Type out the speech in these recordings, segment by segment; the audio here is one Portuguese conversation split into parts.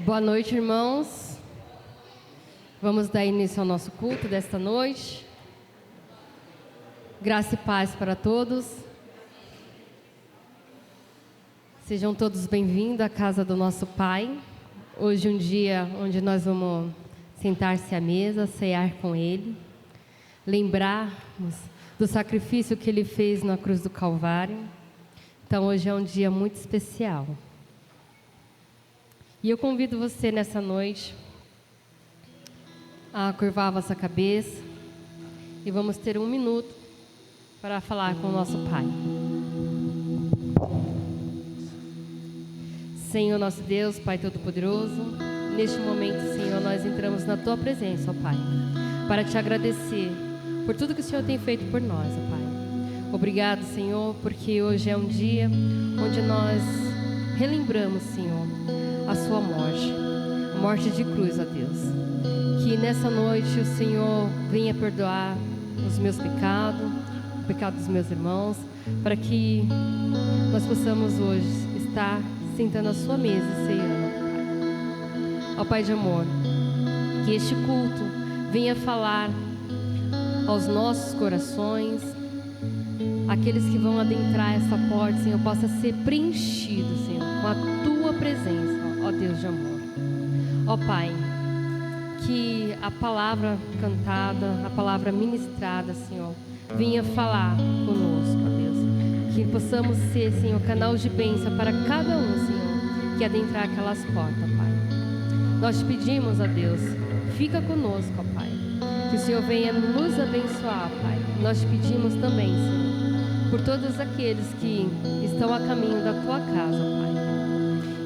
Boa noite, irmãos. Vamos dar início ao nosso culto desta noite. Graça e paz para todos. Sejam todos bem-vindos à casa do nosso Pai. Hoje é um dia onde nós vamos sentar-se à mesa, cear com Ele, lembrarmos do sacrifício que Ele fez na cruz do Calvário. Então hoje é um dia muito especial. E eu convido você nessa noite a curvar a vossa cabeça e vamos ter 1 minuto para falar com o nosso Pai. Senhor nosso Deus, Pai Todo-Poderoso, neste momento, Senhor, nós entramos na Tua presença, ó Pai, para Te agradecer por tudo que o Senhor tem feito por nós, ó Pai. Obrigado, Senhor, porque hoje é um dia onde nós relembramos, Senhor, a Sua morte, a morte de cruz, ó Deus. Que nessa noite o Senhor venha perdoar os meus pecados, o pecado dos meus irmãos, para que nós possamos hoje estar sentando à Sua mesa e ceando, ó Pai de amor. Que este culto venha falar aos nossos corações, aqueles que vão adentrar essa porta, Senhor, possa ser preenchido, Senhor, com a Tua presença, ó Deus de amor. Ó Pai, que a palavra cantada, a palavra ministrada, Senhor, venha falar conosco, ó Deus. Que possamos ser, Senhor, canal de bênção para cada um, Senhor, que adentrar aquelas portas, Pai. Nós te pedimos, ó Deus, fica conosco, ó Pai. Que o Senhor venha nos abençoar, Pai. Nós te pedimos também, Senhor, por todos aqueles que estão a caminho da Tua casa, Pai.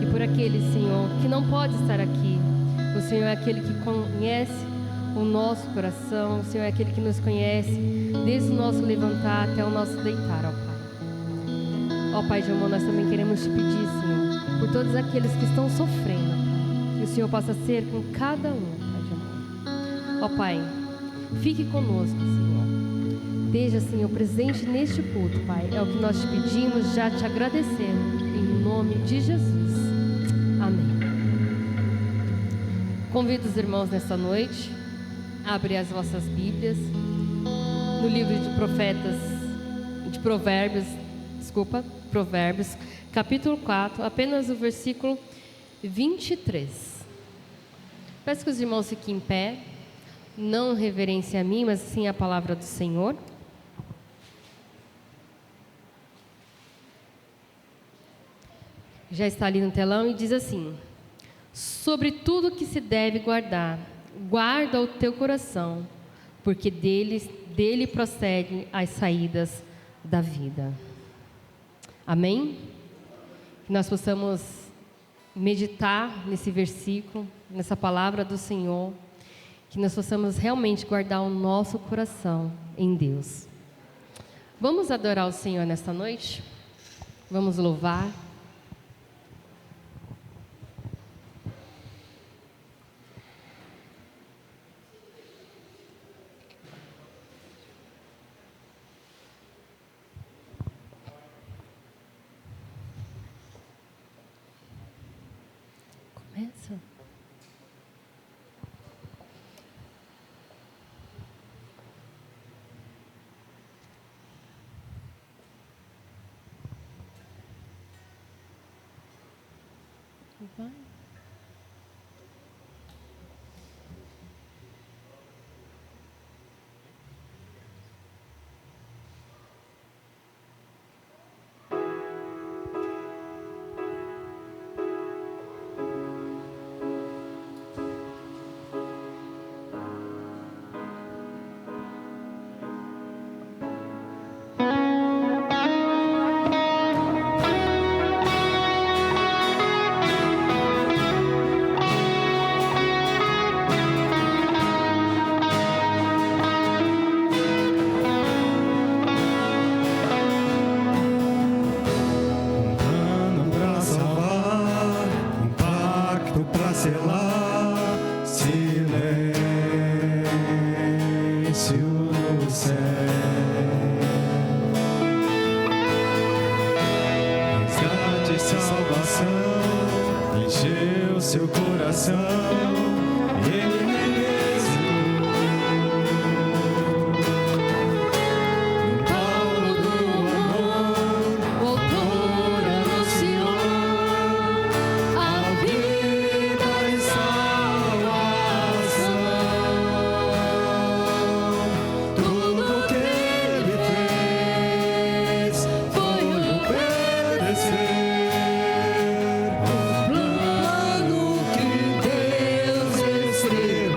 E por aquele, Senhor, que não pode estar aqui. O Senhor é aquele que conhece o nosso coração. O Senhor é aquele que nos conhece desde o nosso levantar até o nosso deitar, ó Pai. Ó Pai de amor, nós também queremos te pedir, Senhor, por todos aqueles que estão sofrendo, Pai. Que o Senhor possa ser com cada um, Pai de amor. Ó Pai, fique conosco, Senhor. Esteja, Senhor, presente neste culto, Pai. É o que nós te pedimos, já te agradecendo, em nome de Jesus. Amém. Convido os irmãos nesta noite a abrir as vossas Bíblias no livro de Provérbios, capítulo 4, apenas o versículo 23. Peço que os irmãos fiquem em pé, não reverenciem a mim, mas sim a palavra do Senhor. Já está ali no telão e diz assim: sobre tudo que se deve guardar, guarda o teu coração, porque dele procedem as saídas da vida. Amém? Que nós possamos meditar nesse versículo, nessa palavra do Senhor, que nós possamos realmente guardar o nosso coração em Deus. Vamos adorar o Senhor nesta noite? Vamos louvar. Começa. Vai. salvação encheu no seu coração. Ele mesmo, Paulo do amor, o autor anunciou a vida e salvação. Tudo que ele fez foi o obedecer. O plano que Deus escreveu.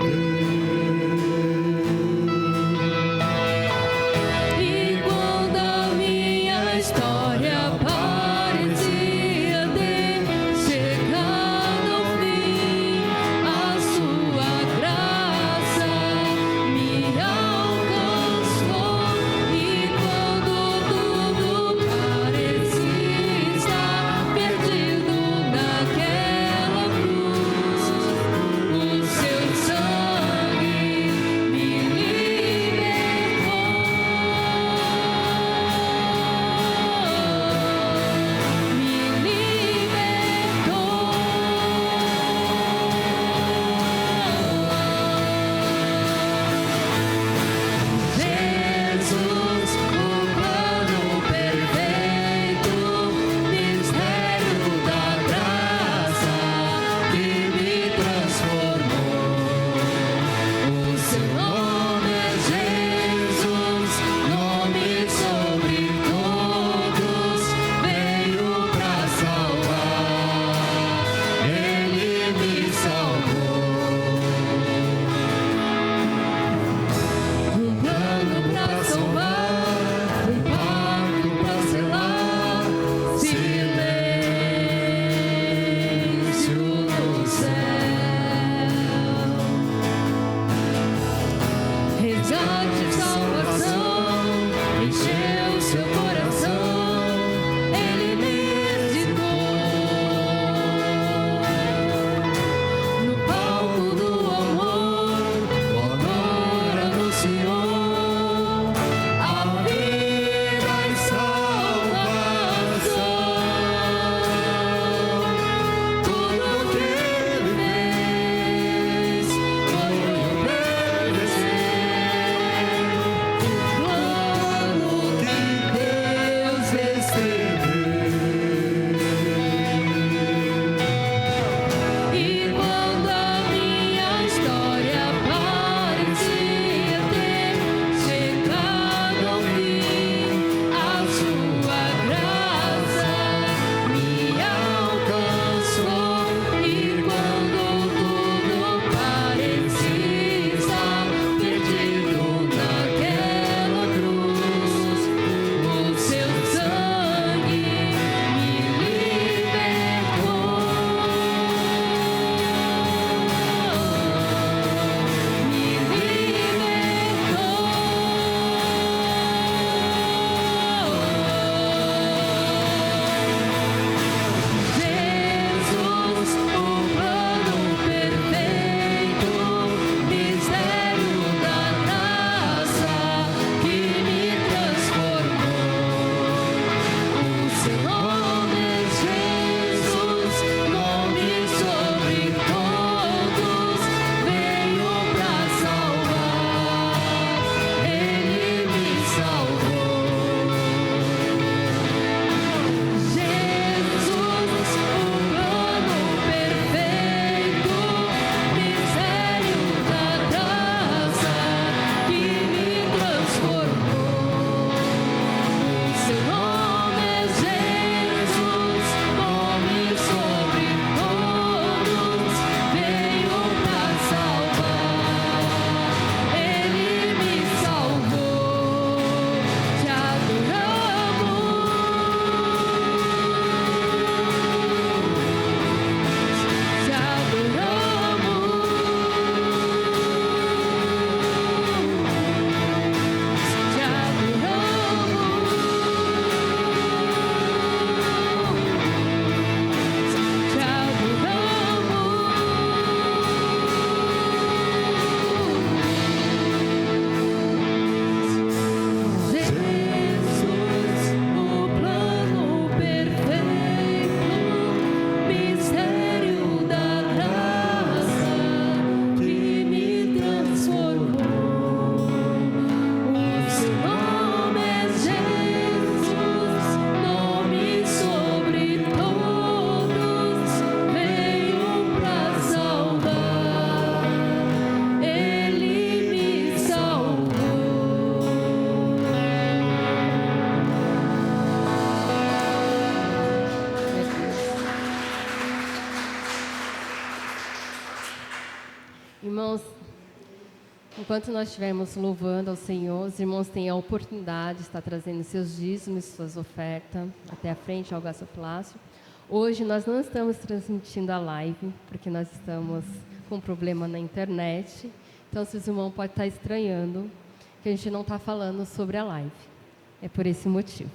Irmãos, enquanto nós estivermos louvando ao Senhor, os irmãos têm a oportunidade de estar trazendo seus dízimos, suas ofertas até a frente ao gasofilácio. Hoje nós não estamos transmitindo a live, porque nós estamos com um problema na internet. Então, se os irmãos podem estar estranhando que a gente não está falando sobre a live. É por esse motivo.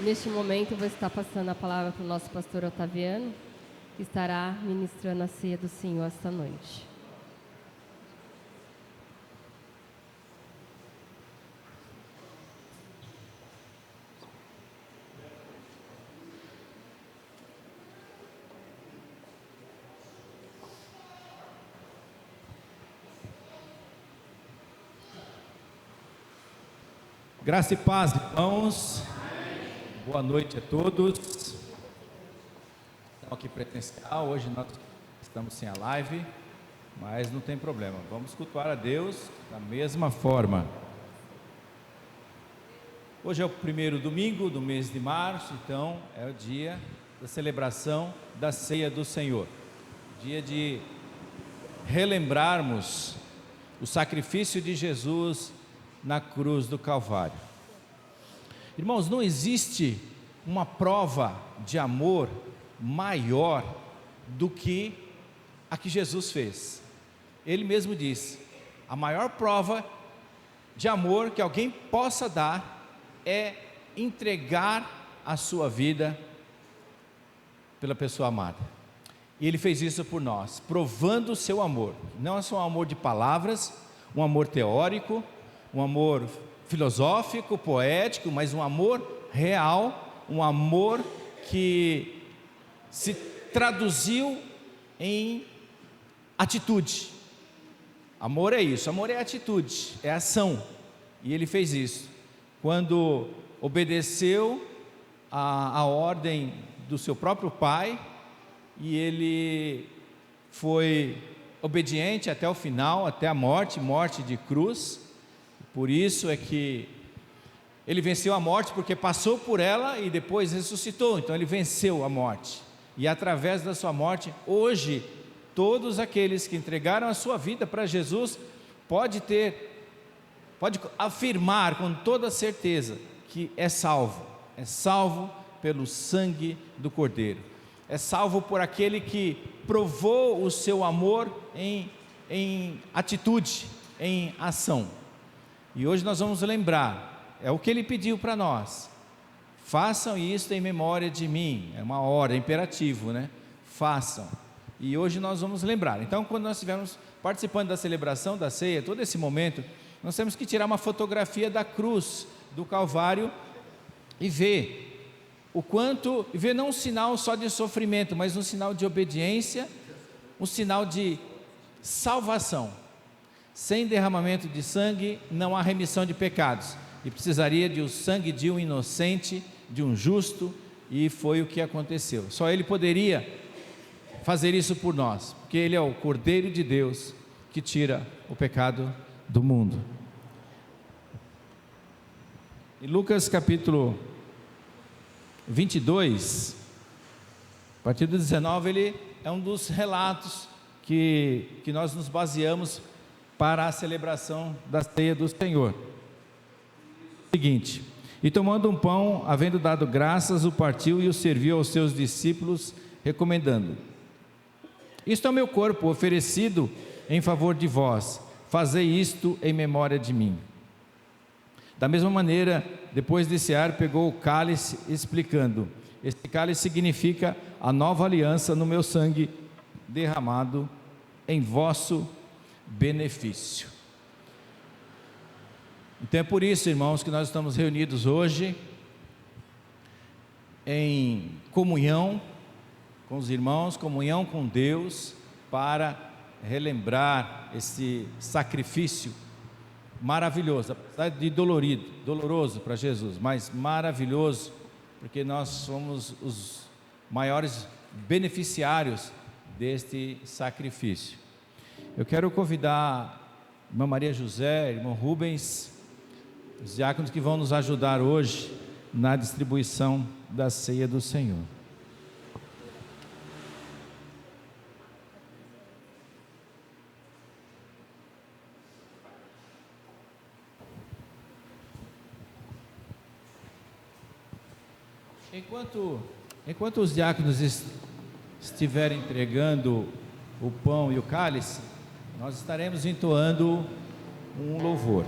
Neste momento, eu vou estar passando a palavra para o nosso pastor Otaviano, que estará ministrando a ceia do Senhor esta noite. Graça e paz, irmãos. Boa noite a todos. Estamos aqui presencial. Hoje nós estamos sem a live, mas não tem problema. Vamos cultuar a Deus da mesma forma. Hoje é o primeiro domingo do mês de março, então é o dia da celebração da ceia do Senhor. Dia de relembrarmos o sacrifício de Jesus na cruz do Calvário. Irmãos, não existe uma prova de amor maior do que a que Jesus fez. Ele mesmo disse: a maior prova de amor que alguém possa dar é entregar a sua vida pela pessoa amada. E ele fez isso por nós, provando o seu amor. Não é só um amor de palavras, um amor teórico, um amor filosófico, poético, mas um amor real, um amor que se traduziu em atitude. Amor é isso, amor é atitude, é ação. E ele fez isso quando obedeceu a ordem do seu próprio pai, e ele foi obediente até o final, até a morte de cruz. Por isso é que ele venceu a morte, porque passou por ela e depois ressuscitou. Então ele venceu a morte, e através da sua morte, hoje, todos aqueles que entregaram a sua vida para Jesus, pode afirmar com toda certeza que é salvo pelo sangue do Cordeiro, é salvo por aquele que provou o seu amor em atitude, em ação. E hoje nós vamos lembrar, é o que ele pediu para nós: façam isto em memória de mim. É uma ordem, é imperativo, né? Façam. E hoje nós vamos lembrar. Então, quando nós estivermos participando da celebração da ceia, todo esse momento, nós temos que tirar uma fotografia da cruz do Calvário e ver o quanto, ver não um sinal só de sofrimento, mas um sinal de obediência, um sinal de salvação. Sem derramamento de sangue não há remissão de pecados, e precisaria de o sangue de um inocente, de um justo, e foi o que aconteceu. Só ele poderia fazer isso por nós, porque ele é o Cordeiro de Deus que tira o pecado do mundo. Em Lucas capítulo 22, a partir do 19, ele é um dos relatos que nós nos baseamos para a celebração da ceia do Senhor. O seguinte: e tomando um pão, havendo dado graças, o partiu e o serviu aos seus discípulos, recomendando: isto é o meu corpo oferecido em favor de vós, fazei isto em memória de mim. Da mesma maneira, depois de cear, pegou o cálice, explicando: este cálice significa a nova aliança no meu sangue, derramado em vosso benefício. Então é por isso, irmãos, que nós estamos reunidos hoje em comunhão com os irmãos, comunhão com Deus, para relembrar esse sacrifício maravilhoso, apesar de doloroso para Jesus, mas maravilhoso, porque nós somos os maiores beneficiários deste sacrifício. Eu quero convidar a irmã Maria José, irmão Rubens, os diáconos que vão nos ajudar hoje na distribuição da ceia do Senhor. Enquanto os diáconos estiverem entregando o pão e o cálice, nós estaremos entoando um louvor.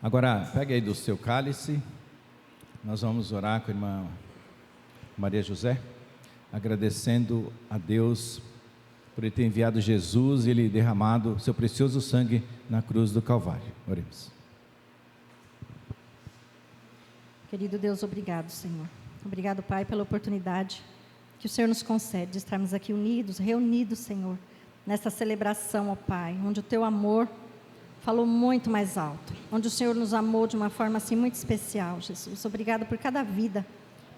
Agora, pegue aí do seu cálice. Nós vamos orar com a irmã Maria José, agradecendo a Deus por Ele ter enviado Jesus e Ele derramado seu precioso sangue na cruz do Calvário. Oremos. Querido Deus, obrigado, Senhor. Obrigado, Pai, pela oportunidade que o Senhor nos concede de estarmos aqui unidos, reunidos, Senhor, nesta celebração, ó Pai, onde o Teu amor falou muito mais alto, onde o Senhor nos amou de uma forma assim muito especial, Jesus. Obrigado por cada vida,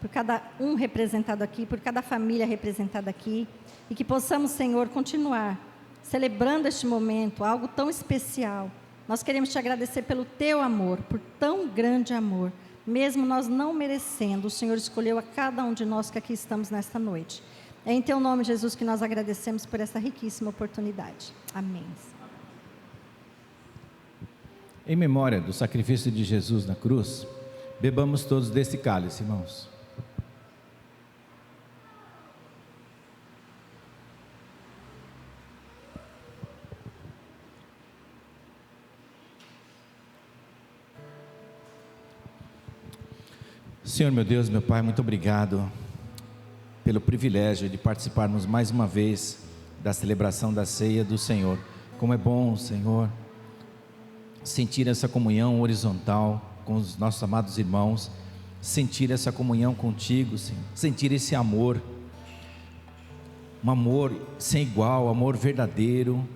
por cada um representado aqui, por cada família representada aqui, e que possamos, Senhor, continuar celebrando este momento, algo tão especial. Nós queremos Te agradecer pelo Teu amor, por tão grande amor, mesmo nós não merecendo, o Senhor escolheu a cada um de nós que aqui estamos nesta noite. É em Teu nome, Jesus, que nós agradecemos por essa riquíssima oportunidade. Amém. Em memória do sacrifício de Jesus na cruz, bebamos todos desse cálice, irmãos. Senhor, meu Deus, meu Pai, muito obrigado pelo privilégio de participarmos mais uma vez da celebração da ceia do Senhor. Como é bom, Senhor, sentir essa comunhão horizontal com os nossos amados irmãos, sentir essa comunhão contigo, Senhor, sentir esse amor, um amor sem igual, amor verdadeiro,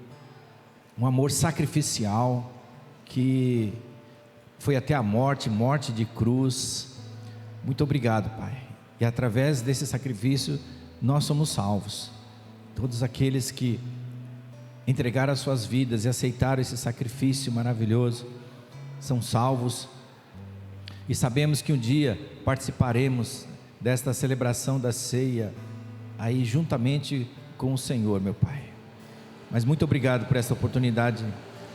um amor sacrificial, que foi até a morte de cruz. Muito obrigado, Pai, e através desse sacrifício nós somos salvos. Todos aqueles que entregaram as suas vidas e aceitaram esse sacrifício maravilhoso são salvos, e sabemos que um dia participaremos desta celebração da ceia aí juntamente com o Senhor, meu Pai. Mas muito obrigado por essa oportunidade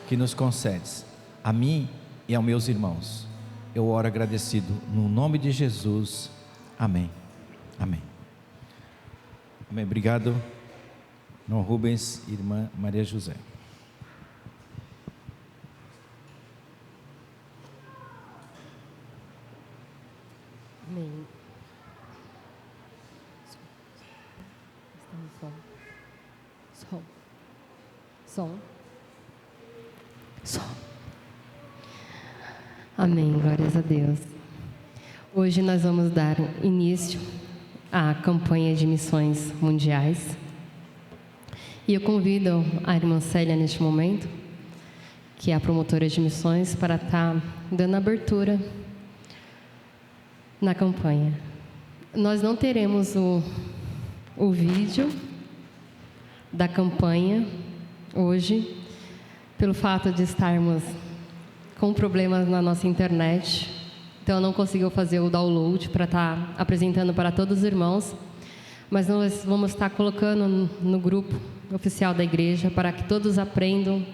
que nos concedes, a mim e aos meus irmãos. Eu oro agradecido no nome de Jesus. Amém. Amém. Amém. Obrigado, irmão Rubens e irmã Maria José. Amém. Som. Amém, glórias a Deus. Hoje nós vamos dar início à campanha de missões mundiais. E eu convido a irmã Célia neste momento, que é a promotora de missões, para estar dando abertura na campanha. Nós não teremos o vídeo da campanha hoje, pelo fato de estarmos com problemas na nossa internet, então eu não consegui fazer o download para estar apresentando para todos os irmãos, mas nós vamos estar colocando no grupo oficial da igreja para que todos aprendam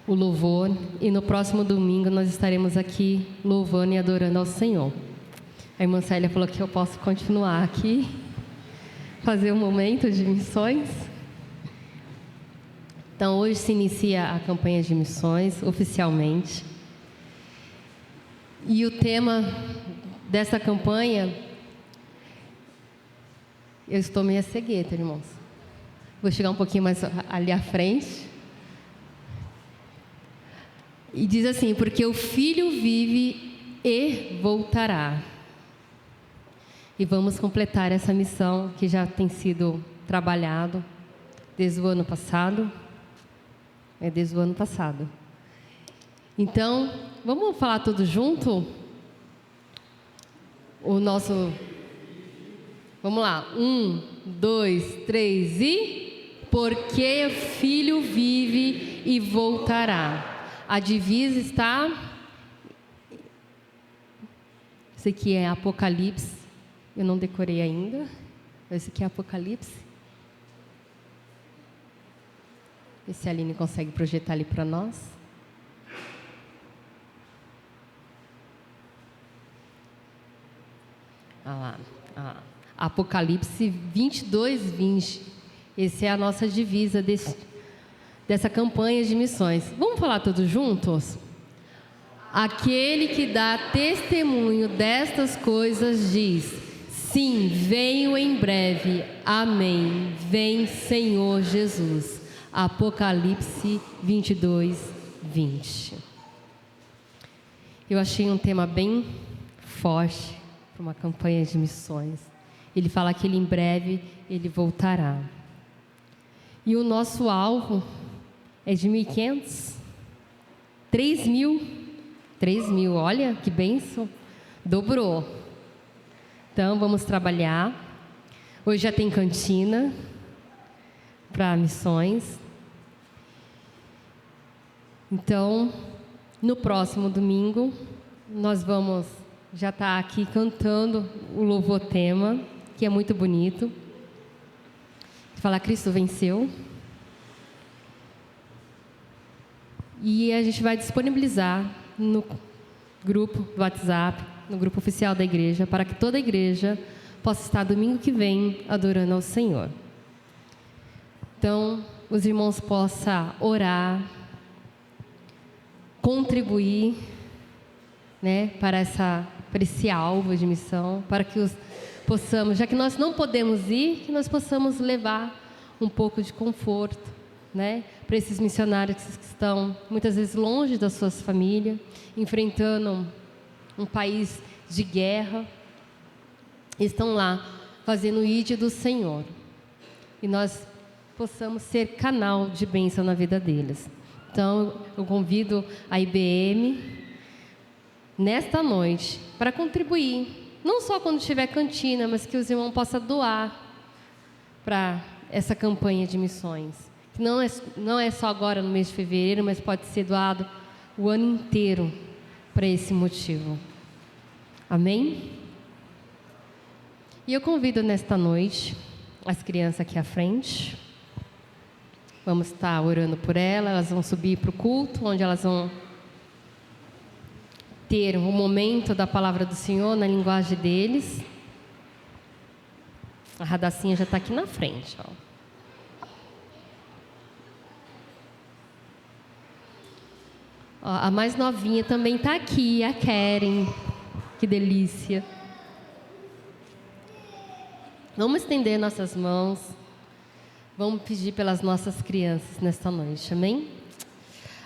o louvor, e no próximo domingo nós estaremos aqui louvando e adorando ao Senhor. A irmã Célia falou que eu posso continuar aqui, fazer um momento de missões. Então hoje se inicia a campanha de missões oficialmente. E o tema dessa campanha, eu estou meio cegueta, irmãos. Vou chegar um pouquinho mais ali à frente. E diz assim: porque o Filho vive e voltará. E vamos completar essa missão que já tem sido trabalhado desde o ano passado. Desde o ano passado. Então, vamos falar todos junto? O nosso... Vamos lá. 1, 2, 3 e... Porque o Filho vive e voltará. A divisa está... Esse aqui é Apocalipse. Eu não decorei ainda. Esse aqui é Apocalipse. Vê se a Aline consegue projetar ali para nós. Apocalipse 22, 20. Essa é a nossa divisa dessa campanha de missões. Vamos falar todos juntos? Aquele que dá testemunho destas coisas diz: sim, venho em breve. Amém. Vem, Senhor Jesus. Apocalipse 22, 20. Eu achei um tema bem forte para uma campanha de missões. Ele fala que em breve ele voltará. E o nosso alvo é de 1.500, 3.000, olha que bênção, dobrou. Então vamos trabalhar. Hoje já tem cantina para missões. Então, no próximo domingo, nós vamos já estar aqui cantando o louvor tema, que é muito bonito. Fala, Cristo venceu. E a gente vai disponibilizar no grupo do WhatsApp, no grupo oficial da igreja, para que toda a igreja possa estar domingo que vem adorando ao Senhor. Então, os irmãos possam orar, contribuir, né, para esse alvo de missão, para que possamos, já que nós não podemos ir, que nós possamos levar um pouco de conforto, né, para esses missionários que estão muitas vezes longe das suas famílias, enfrentando um país de guerra, estão lá fazendo o ID do Senhor, e nós possamos ser canal de bênção na vida deles. Então eu convido a IBM nesta noite para contribuir, não só quando tiver cantina, mas que os irmãos possam doar para essa campanha de missões. Que não é só agora no mês de fevereiro, mas pode ser doado o ano inteiro para esse motivo. Amém? E eu convido nesta noite as crianças aqui à frente. Vamos estar orando por elas, elas vão subir para o culto, onde elas vão ter um momento da palavra do Senhor na linguagem deles. A Radacinha já está aqui na frente, ó. A mais novinha também está aqui, a Keren. Que delícia. Vamos estender nossas mãos. Vamos pedir pelas nossas crianças nesta noite, amém?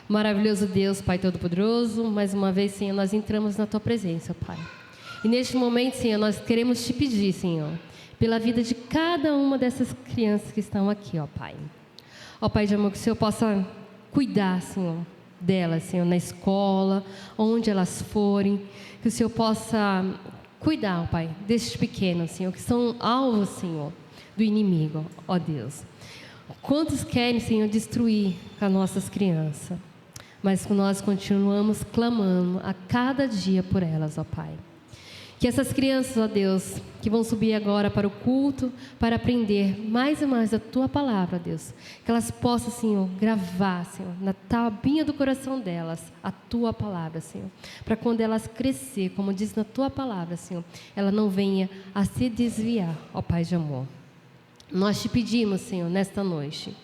Maravilhoso Deus, Pai Todo-Poderoso, mais uma vez, Senhor, nós entramos na Tua presença, Pai. E neste momento, Senhor, nós queremos Te pedir, Senhor, pela vida de cada uma dessas crianças que estão aqui, ó Pai. Ó Pai de amor, que o Senhor possa cuidar, Senhor, delas, Senhor, na escola, onde elas forem, que o Senhor possa cuidar, ó Pai, destes pequenos, Senhor, que são alvos, Senhor, do inimigo, ó Deus. Quantos querem, Senhor, destruir as nossas crianças, mas nós continuamos clamando a cada dia por elas, ó Pai. Que essas crianças, ó Deus, que vão subir agora para o culto, para aprender mais e mais a Tua palavra, ó Deus, que elas possam, Senhor, gravar, Senhor, na tabinha do coração delas, a Tua palavra, Senhor, para quando elas crescer, como diz na Tua palavra, Senhor, ela não venha a se desviar, ó Pai de amor. Nós Te pedimos, Senhor, nesta noite,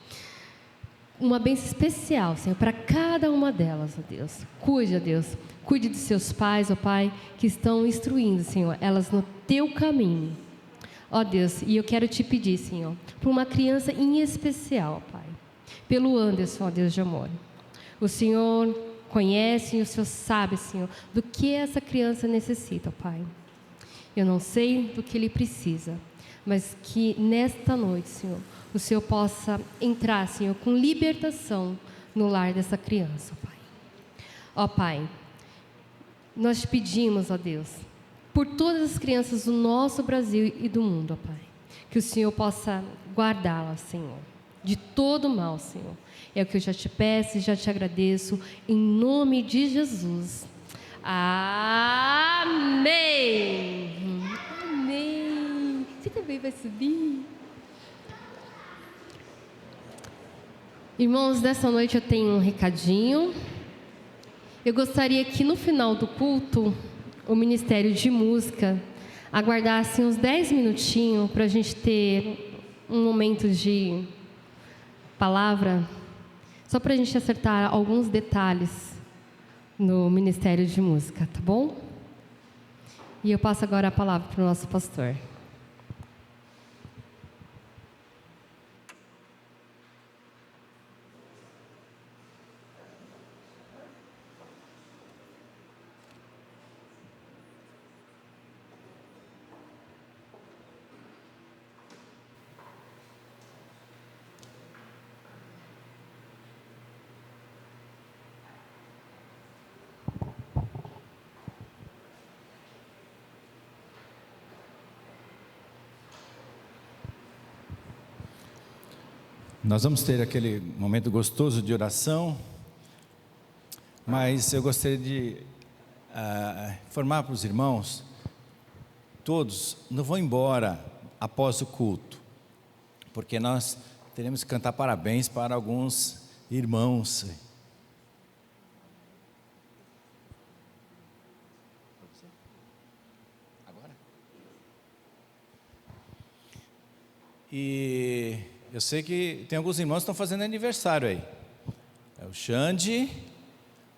uma bênção especial, Senhor, para cada uma delas, ó Deus. Cuide, ó Deus, cuide dos seus pais, ó Pai, que estão instruindo, Senhor, elas no Teu caminho. Ó Deus, e eu quero Te pedir, Senhor, para uma criança em especial, ó Pai, pelo Anderson, ó Deus de amor. O Senhor conhece e o Senhor sabe, Senhor, do que essa criança necessita, ó Pai. Eu não sei do que ele precisa, mas que nesta noite, Senhor, o Senhor possa entrar, Senhor, com libertação no lar dessa criança, ó Pai. Ó Pai, nós Te pedimos, ó Deus, por todas as crianças do nosso Brasil e do mundo, ó Pai, que o Senhor possa guardá-las, Senhor, de todo mal, Senhor. É o que eu já Te peço e já Te agradeço, em nome de Jesus. Amém. Amém. Você também vai subir? Irmãos, nessa noite eu tenho um recadinho. Eu gostaria que no final do culto, o Ministério de Música aguardasse uns 10 minutinhos para a gente ter um momento de palavra, só para a gente acertar alguns detalhes no Ministério de Música, tá bom? E eu passo agora a palavra para o nosso pastor. Nós vamos ter aquele momento gostoso de oração, mas eu gostaria de informar para os irmãos, todos não vão embora após o culto, porque nós teremos que cantar parabéns para alguns irmãos. E eu sei que tem alguns irmãos que estão fazendo aniversário aí. É o Xande,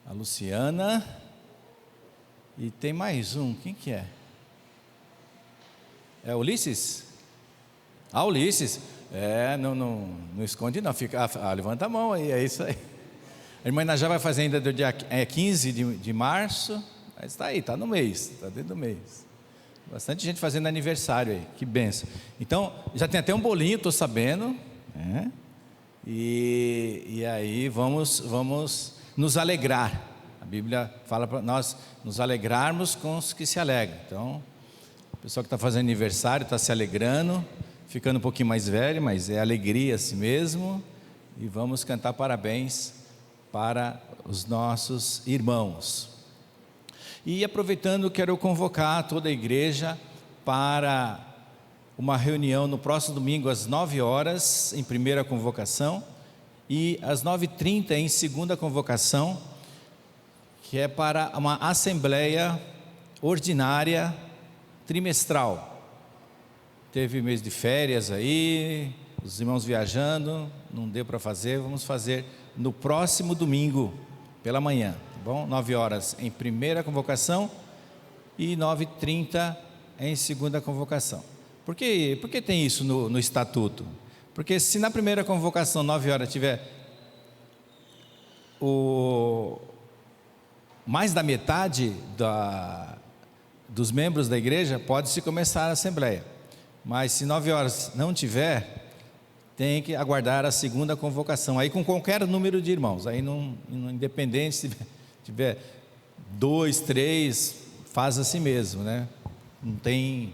a Luciana e tem mais um. Quem que é? É o Ulisses? Ah, Ulisses. Não esconde não. Levanta a mão aí, é isso aí. A irmã Inajá vai fazer ainda do dia 15 de março, mas está aí, está no mês, está dentro do mês. Bastante gente fazendo aniversário aí, que benção. Então, já tem até um bolinho, estou sabendo, né? E aí vamos nos alegrar. A Bíblia fala para nós nos alegrarmos com os que se alegram. Então, o pessoal que está fazendo aniversário está se alegrando, ficando um pouquinho mais velho, mas é alegria assim mesmo. E vamos cantar parabéns para os nossos irmãos. E aproveitando, quero convocar toda a igreja para uma reunião no próximo domingo às 9 horas, em primeira convocação, e às 9h30 em segunda convocação, que é para uma assembleia ordinária trimestral. Teve mês de férias aí, os irmãos viajando, não deu para fazer, vamos fazer no próximo domingo, pela manhã. Bom, 9 horas em primeira convocação e 9h30 em segunda convocação. Por que tem isso no estatuto? Porque se na primeira convocação 9 horas tiver mais da metade dos membros da igreja, pode-se começar a assembleia. Mas se 9 horas não tiver, tem que aguardar a segunda convocação. Aí com qualquer número de irmãos, aí não independente se tiver 2, 3, faz assim mesmo, né? Não tem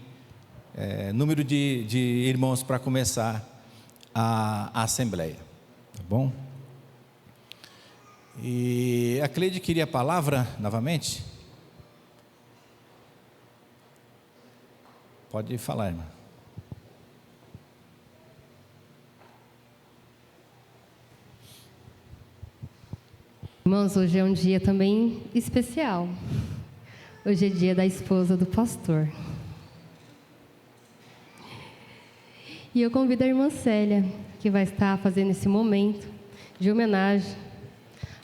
número de irmãos para começar a assembleia, tá bom? E a Cleide queria a palavra novamente? Pode falar, irmã. Irmãos, hoje é um dia também especial. Hoje é dia da esposa do pastor. E eu convido a irmã Célia, que vai estar fazendo esse momento de homenagem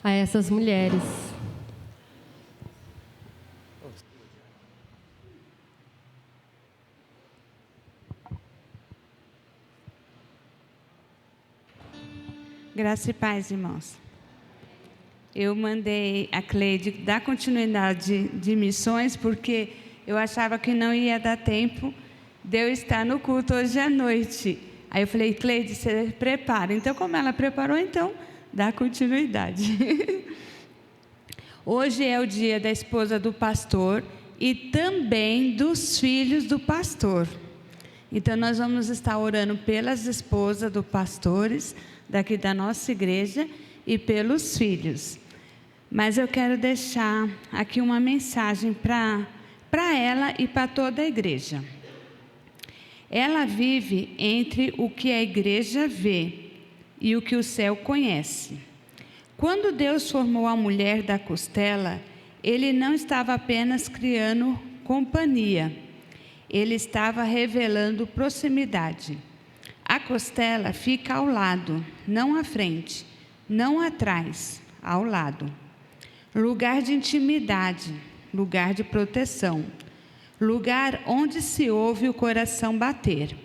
a essas mulheres. Graça e paz, irmãos. Eu mandei a Cleide dar continuidade de missões, porque eu achava que não ia dar tempo de eu estar no culto hoje à noite. Aí eu falei, Cleide, você prepara. Então, como ela preparou, então, dá continuidade. Hoje é o dia da esposa do pastor e também dos filhos do pastor. Então, nós vamos estar orando pelas esposas dos pastores daqui da nossa igreja e pelos filhos. Mas eu quero deixar aqui uma mensagem para ela e para toda a igreja. Ela vive entre o que a igreja vê e o que o céu conhece. Quando Deus formou a mulher da costela, Ele não estava apenas criando companhia, Ele estava revelando proximidade. A costela fica ao lado, não à frente, não atrás, ao lado. lugar de intimidade, lugar de proteção, lugar onde se ouve o coração bater.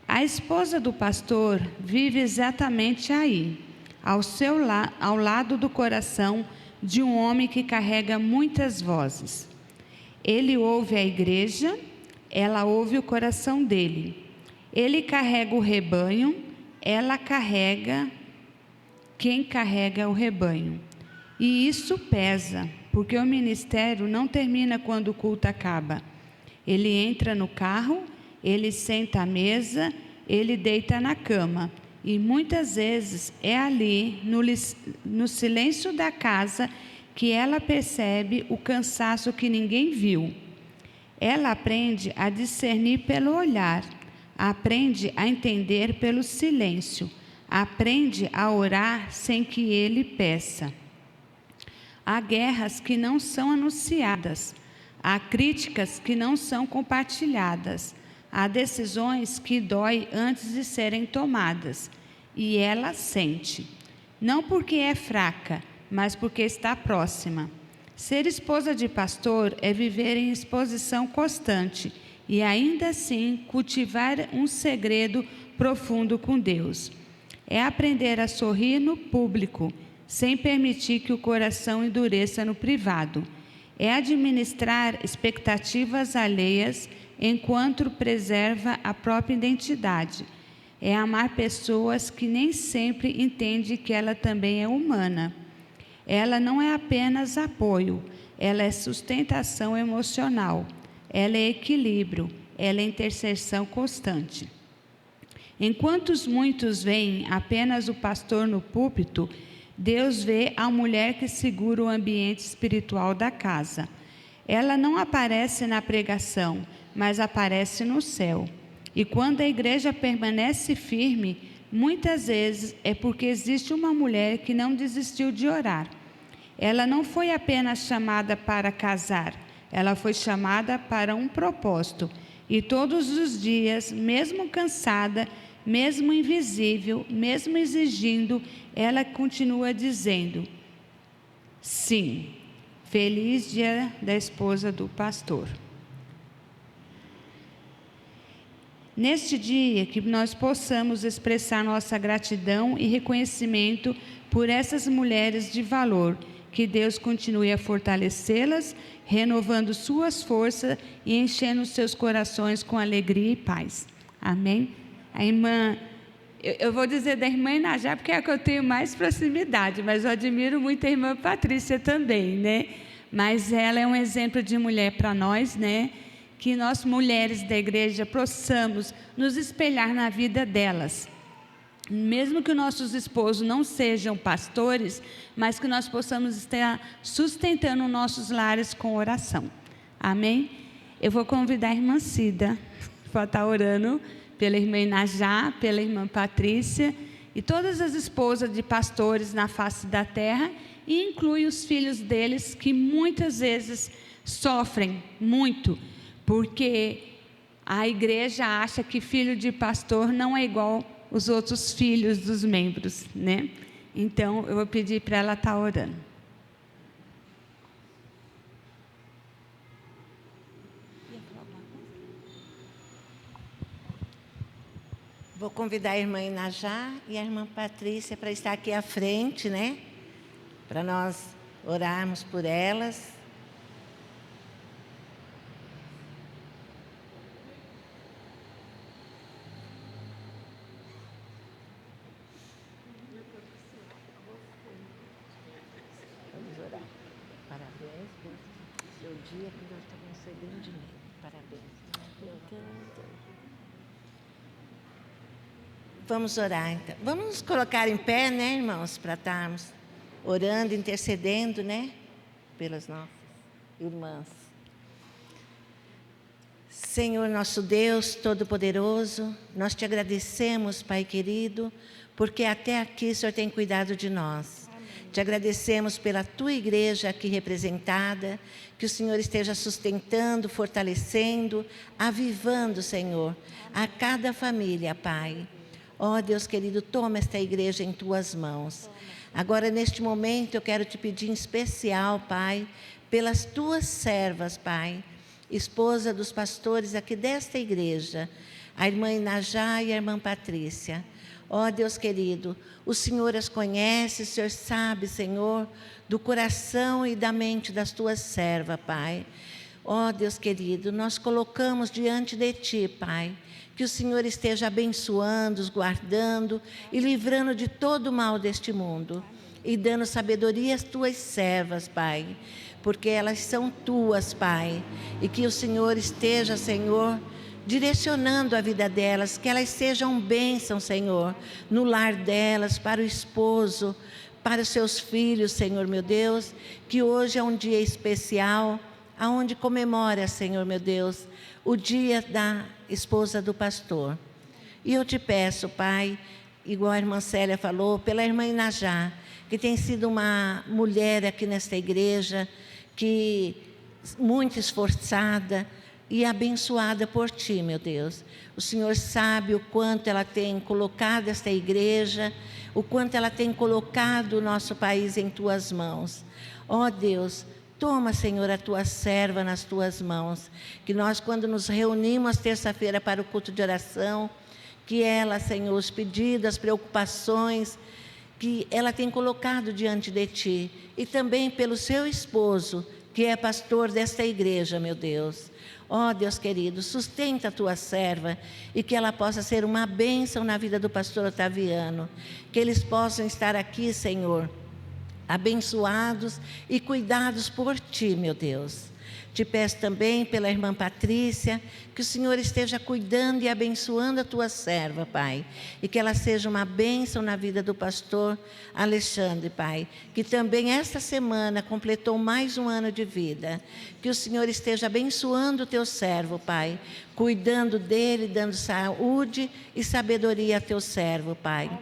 A esposa do pastor vive exatamente aí, ao lado do coração de um homem que carrega muitas vozes. Ele ouve a igreja, ela ouve o coração dele. Ele carrega o rebanho, ela carrega quem carrega o rebanho. E isso pesa, porque o ministério não termina quando o culto acaba. Ele entra no carro, ele senta à mesa, ele deita na cama. E muitas vezes é ali, no silêncio da casa, que ela percebe o cansaço que ninguém viu. Ela aprende a discernir pelo olhar, aprende a entender pelo silêncio, aprende a orar sem que ele peça. Há guerras que não são anunciadas, há críticas que não são compartilhadas, há decisões que doem antes de serem tomadas, e ela sente, não porque é fraca, mas porque está próxima. Ser esposa de pastor é viver em exposição constante e ainda assim cultivar um segredo profundo com Deus. É aprender a sorrir no público, sem permitir que o coração endureça no privado. É administrar expectativas alheias enquanto preserva a própria identidade. É amar pessoas que nem sempre entendem que ela também é humana. Ela não é apenas apoio, ela é sustentação emocional, ela é equilíbrio, ela é intercessão constante. Enquanto muitos veem apenas o pastor no púlpito, Deus vê a mulher que segura o ambiente espiritual da casa. Ela não aparece na pregação, mas aparece no céu. E quando a igreja permanece firme, muitas vezes é porque existe uma mulher que não desistiu de orar. Ela não foi apenas chamada para casar, ela foi chamada para um propósito. E todos os dias, mesmo cansada, mesmo invisível, mesmo exigindo, ela continua dizendo: sim, feliz dia da esposa do pastor. Neste dia, que nós possamos expressar nossa gratidão e reconhecimento por essas mulheres de valor, que Deus continue a fortalecê-las, renovando suas forças e enchendo seus corações com alegria e paz. Amém? A irmã, eu vou dizer da irmã Inajá, porque é a que eu tenho mais proximidade, mas eu admiro muito a irmã Patrícia também, né? Mas ela é um exemplo de mulher para nós, né? Que nós, mulheres da igreja, possamos nos espelhar na vida delas. Mesmo que nossos esposos não sejam pastores, mas que nós possamos estar sustentando nossos lares com oração. Amém? Eu vou convidar a irmã Cida para estar orando pela irmã Inajá, pela irmã Patrícia e todas as esposas de pastores na face da terra, e inclui os filhos deles que muitas vezes sofrem muito, porque a igreja acha que filho de pastor não é igual os outros filhos dos membros, né? Então, eu vou pedir para ela estar orando. Vou convidar a irmã Inajá e a irmã Patrícia para estar aqui à frente, né? Para nós orarmos por elas. Parabéns pelo seu dia que Deus está concedendo de mim. Parabéns. Vamos orar, então. Vamos nos colocar em pé, né, irmãos, para estarmos orando, intercedendo, né, pelas nossas irmãs. Senhor nosso Deus Todo-Poderoso, nós te agradecemos, Pai querido, porque até aqui o Senhor tem cuidado de nós. Te agradecemos pela tua igreja aqui representada, que o Senhor esteja sustentando, fortalecendo, avivando, Senhor, a cada família, Pai. Ó Deus querido, toma esta igreja em tuas mãos. Agora, neste momento, eu quero te pedir em especial, Pai, pelas tuas servas, Pai, esposa dos pastores aqui desta igreja, a irmã Inajá e a irmã Patrícia. Ó Deus querido, o Senhor as conhece, o Senhor sabe, Senhor, do coração e da mente das tuas servas, Pai. Ó Deus querido, nós colocamos diante de Ti, Pai, que o Senhor esteja abençoando, os guardando e livrando de todo o mal deste mundo. E dando sabedoria às Tuas servas, Pai, porque elas são Tuas, Pai. E que o Senhor esteja, Senhor, direcionando a vida delas, que elas sejam bênção, Senhor, no lar delas, para o esposo, para os seus filhos, Senhor meu Deus, que hoje é um dia especial, aonde comemora, Senhor meu Deus, o dia da esposa do pastor. E eu te peço, Pai, igual a irmã Célia falou, pela irmã Inajá, que tem sido uma mulher aqui nesta igreja, que muito esforçada e abençoada por Ti, meu Deus. O Senhor sabe o quanto ela tem colocado esta igreja, o quanto ela tem colocado o nosso país em Tuas mãos. Ó Deus, toma, Senhor, a Tua serva nas Tuas mãos, que nós, quando nos reunimos terça-feira para o culto de oração, que ela, Senhor, os pedidos, as preocupações que ela tem colocado diante de Ti, e também pelo seu esposo, que é pastor desta igreja, meu Deus. Ó Deus querido, sustenta a Tua serva e que ela possa ser uma bênção na vida do pastor Otaviano, que eles possam estar aqui, Senhor, abençoados e cuidados por Ti, meu Deus. Te peço também pela irmã Patrícia, que o Senhor esteja cuidando e abençoando a Tua serva, Pai, e que ela seja uma bênção na vida do pastor Alexandre, Pai, que também esta semana completou mais um ano de vida. Que o Senhor esteja abençoando o Teu servo, Pai, cuidando dele, dando saúde e sabedoria a Teu servo, Pai.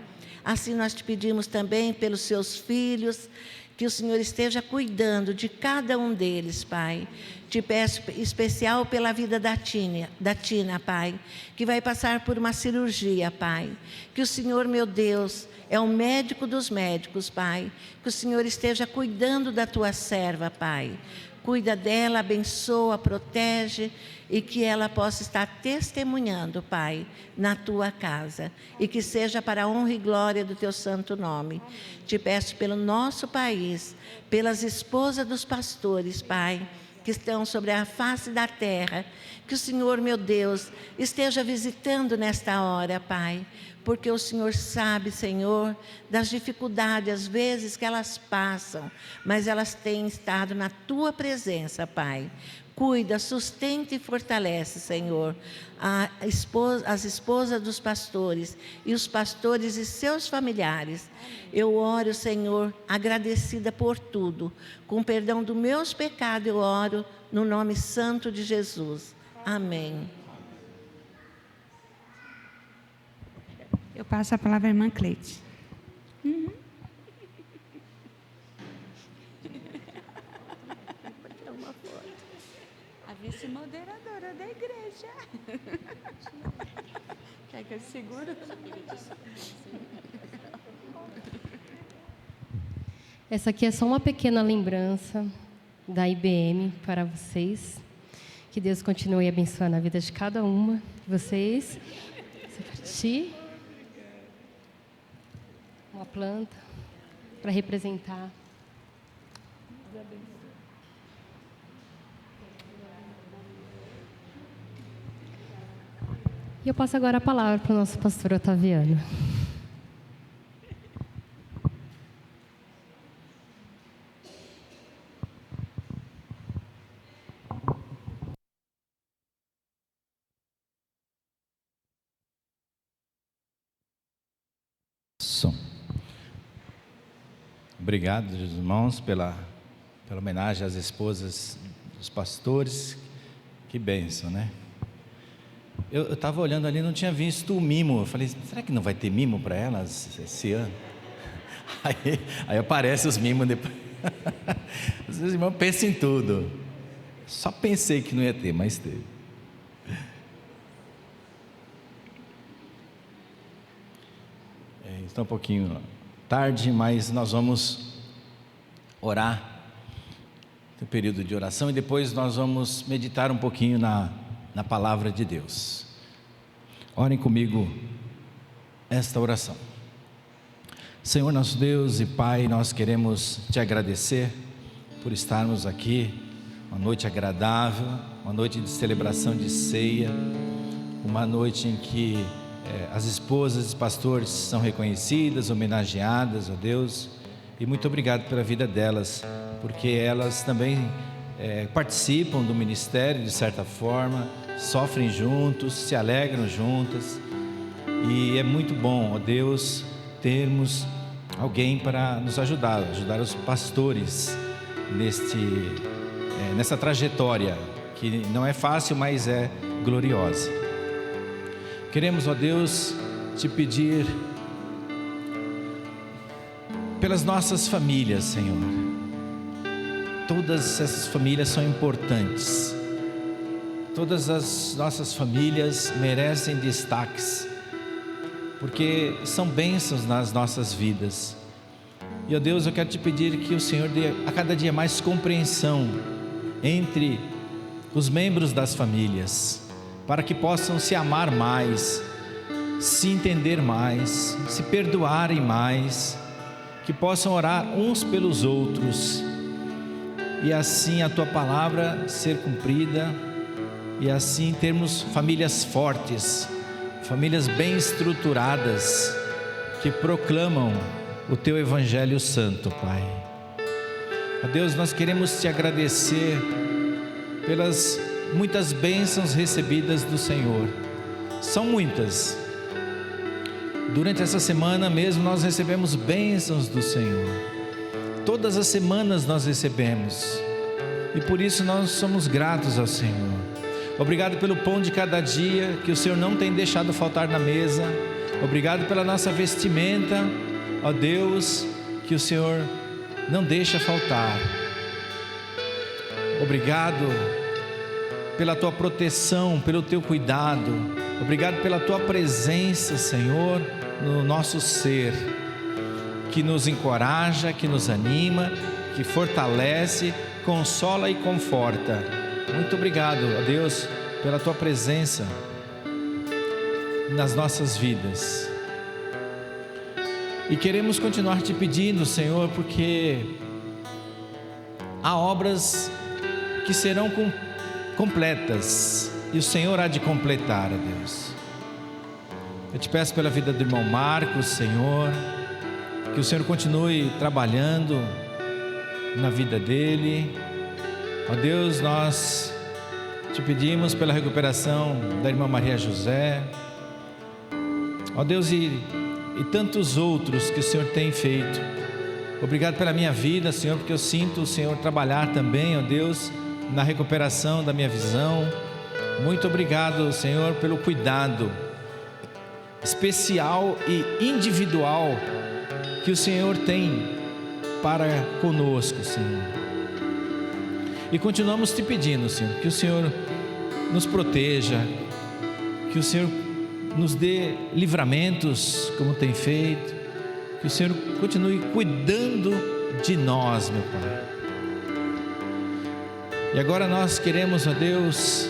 Assim nós te pedimos também pelos seus filhos, que o Senhor esteja cuidando de cada um deles, Pai. Te peço especial pela vida da Tina, Pai, que vai passar por uma cirurgia, Pai. Que o Senhor, meu Deus, é o médico dos médicos, Pai. Que o Senhor esteja cuidando da Tua serva, Pai. Cuida dela, abençoa, protege e que ela possa estar testemunhando, Pai, na Tua casa. E que seja para a honra e glória do Teu santo nome. Te peço pelo nosso país, pelas esposas dos pastores, Pai, que estão sobre a face da terra. Que o Senhor, meu Deus, esteja visitando nesta hora, Pai. Porque o Senhor sabe, Senhor, das dificuldades, às vezes, que elas passam, mas elas têm estado na Tua presença, Pai. Cuida, sustenta e fortalece, Senhor, as esposas dos pastores e os pastores e seus familiares. Eu oro, Senhor, agradecida por tudo. Com perdão dos meus pecados, eu oro no nome santo de Jesus. Amém. Eu passo a palavra à irmã Cleide. A vice-moderadora da igreja. Quer que eu segure? Essa aqui é só uma pequena lembrança da IBM para vocês. Que Deus continue abençoando a vida de cada uma de vocês. Ti. Uma planta para representar. E eu passo agora a palavra para o nosso pastor Otaviano. Som. Obrigado, irmãos, pela homenagem às esposas dos pastores. Que bênção, né? Eu estava olhando ali, não tinha visto o mimo. Eu falei, será que não vai ter mimo para elas esse ano? Aí aparece os mimos depois. Os irmãos pensam em tudo. Só pensei que não ia ter, mas teve. Está um pouquinho tarde, mas nós vamos orar, no período de oração, e depois nós vamos meditar um pouquinho na palavra de Deus. Orem comigo esta oração. Senhor nosso Deus e Pai, nós queremos te agradecer por estarmos aqui, uma noite agradável, uma noite de celebração de ceia, uma noite em que as esposas e pastores são reconhecidas, homenageadas, ó Deus, e muito obrigado pela vida delas, porque elas também participam do ministério de certa forma, sofrem juntos, se alegram juntas, e é muito bom, ó Deus, termos alguém para nos ajudar os pastores nessa trajetória, que não é fácil, mas é gloriosa. Queremos, ó Deus, te pedir pelas nossas famílias, Senhor. Todas essas famílias são importantes. Todas as nossas famílias merecem destaques, porque são bênçãos nas nossas vidas. E, ó Deus, eu quero te pedir que o Senhor dê a cada dia mais compreensão entre os membros das famílias, para que possam se amar mais, se entender mais, se perdoarem mais, que possam orar uns pelos outros, e assim a tua palavra ser cumprida, e assim termos famílias fortes, famílias bem estruturadas, que proclamam o teu evangelho santo, Pai. Ó Deus, nós queremos te agradecer pelas muitas bênçãos recebidas do Senhor. São muitas. Durante essa semana mesmo nós recebemos bênçãos do Senhor. Todas as semanas nós recebemos, e por isso nós somos gratos ao Senhor. Obrigado pelo pão de cada dia, que o Senhor não tem deixado faltar na mesa. Obrigado pela nossa vestimenta, ó Deus, que o Senhor não deixa faltar. Obrigado pela tua proteção, pelo teu cuidado. Obrigado pela tua presença, Senhor, no nosso ser, que nos encoraja, que nos anima, que fortalece, consola e conforta. Muito obrigado, ó Deus, pela tua presença nas nossas vidas. E queremos continuar te pedindo, Senhor, porque há obras que serão completas, e o Senhor há de completar, ó Deus. Eu te peço pela vida do irmão Marcos, Senhor, que o Senhor continue trabalhando na vida dele. Ó Deus, nós te pedimos pela recuperação da irmã Maria José, ó Deus, e tantos outros que o Senhor tem feito. Obrigado pela minha vida, Senhor, porque eu sinto o Senhor trabalhar também, ó Deus, na recuperação da minha visão. Muito obrigado, Senhor, pelo cuidado especial e individual que o Senhor tem para conosco, Senhor. E continuamos te pedindo, Senhor, que o Senhor nos proteja, que o Senhor nos dê livramentos, como tem feito, que o Senhor continue cuidando de nós, meu Pai. E agora nós queremos, ó Deus,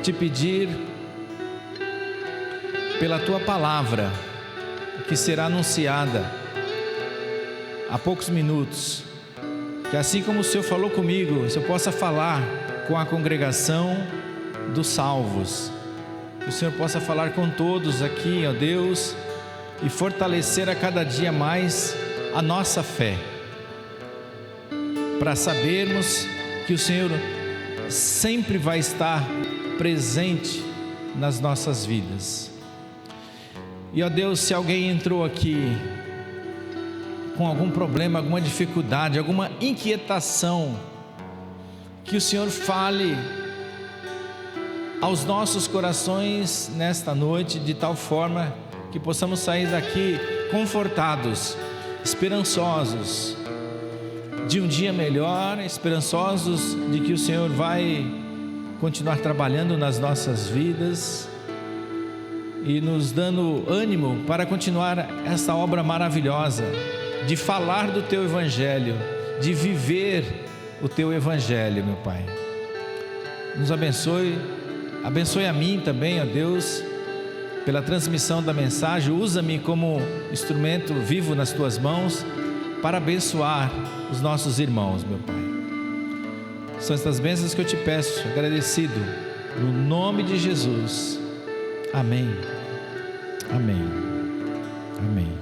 te pedir pela tua palavra, que será anunciada há poucos minutos, que assim como o Senhor falou comigo, o Senhor possa falar com a congregação dos salvos, que o Senhor possa falar com todos aqui, ó Deus, e fortalecer a cada dia mais a nossa fé, para sabermos que o Senhor sempre vai estar presente nas nossas vidas. E ó Deus, se alguém entrou aqui com algum problema, alguma dificuldade, alguma inquietação, que o Senhor fale aos nossos corações nesta noite, de tal forma que possamos sair daqui confortados, esperançosos de um dia melhor, esperançosos de que o Senhor vai continuar trabalhando nas nossas vidas, e nos dando ânimo para continuar essa obra maravilhosa de falar do Teu Evangelho, de viver o Teu Evangelho, meu Pai. Nos abençoe, abençoe a mim também, ó Deus, pela transmissão da mensagem. Usa-me como instrumento vivo nas Tuas mãos para abençoar os nossos irmãos, meu Pai. São estas bênçãos que eu te peço, agradecido, no nome de Jesus. Amém. Amém. Amém.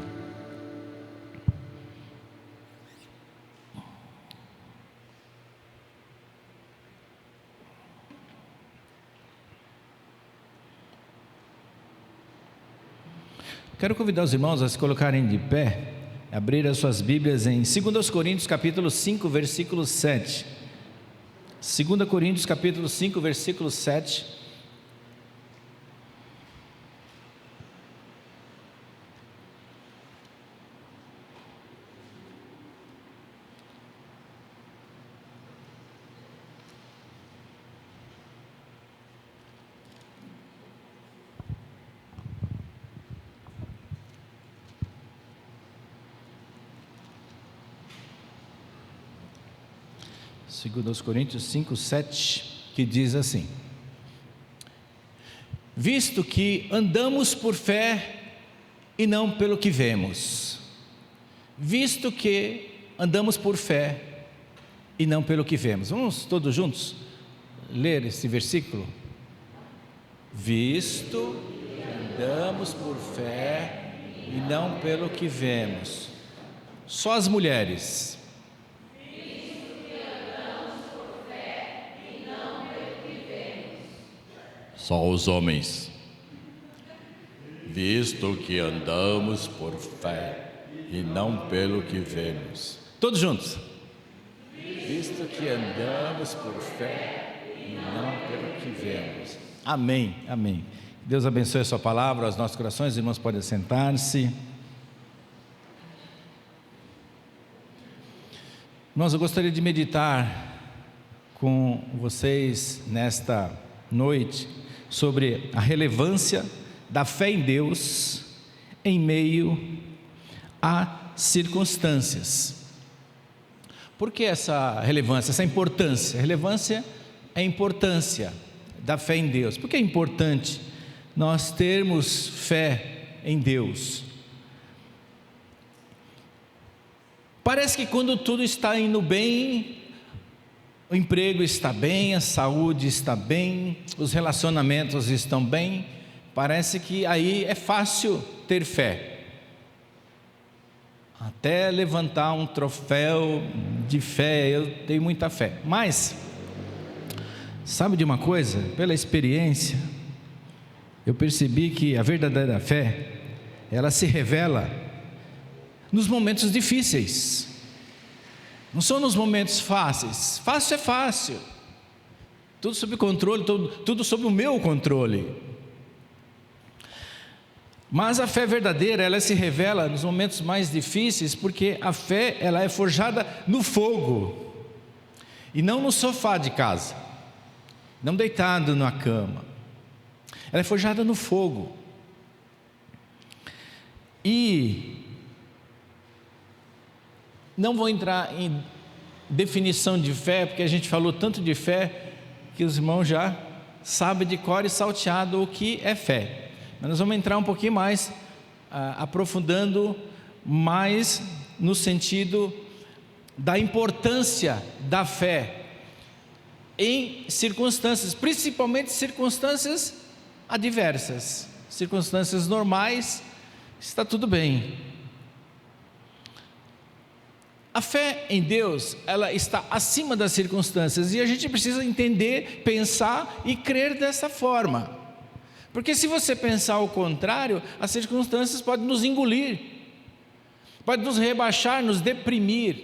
Quero convidar os irmãos a se colocarem de pé, abrir as suas Bíblias em 2 Coríntios capítulo 5, versículo 7. 2 Coríntios capítulo 5, versículo 7. Segundo aos Coríntios 5, 7, que diz assim: visto que andamos por fé e não pelo que vemos. Visto que andamos por fé e não pelo que vemos. Vamos todos juntos ler esse versículo? Visto que andamos por fé e não pelo que vemos. Só as mulheres. Só os homens, visto que andamos por fé e não pelo que vemos. Todos juntos. Visto que andamos por fé e não pelo que vemos. Amém, amém. Deus abençoe a sua palavra aos nossos corações. Os irmãos podem sentar-se. Irmãos, eu gostaria de meditar com vocês nesta noite sobre a relevância da fé em Deus em meio a circunstâncias. Por que essa relevância, essa importância? A relevância é a importância da fé em Deus. Por que é importante nós termos fé em Deus? Parece que quando tudo está indo bem, o emprego está bem, a saúde está bem, os relacionamentos estão bem, parece que aí é fácil ter fé. Até levantar um troféu de fé, eu tenho muita fé. Mas, sabe de uma coisa? Pela experiência, eu percebi que a verdadeira fé, ela se revela nos momentos difíceis. Não são nos momentos fáceis. Fácil é fácil. Tudo sob controle, tudo sob o meu controle. Mas a fé verdadeira, ela se revela nos momentos mais difíceis, porque a fé, ela é forjada no fogo, e não no sofá de casa, não deitado na cama. Ela é forjada no fogo. E não vou entrar em definição de fé, porque a gente falou tanto de fé, que os irmãos já sabem de cor e salteado o que é fé. Mas nós vamos entrar um pouquinho mais, aprofundando mais no sentido da importância da fé em circunstâncias, principalmente circunstâncias adversas. Circunstâncias normais, está tudo bem. A fé em Deus, ela está acima das circunstâncias, e a gente precisa entender, pensar e crer dessa forma. Porque se você pensar o contrário, as circunstâncias podem nos engolir, podem nos rebaixar, nos deprimir.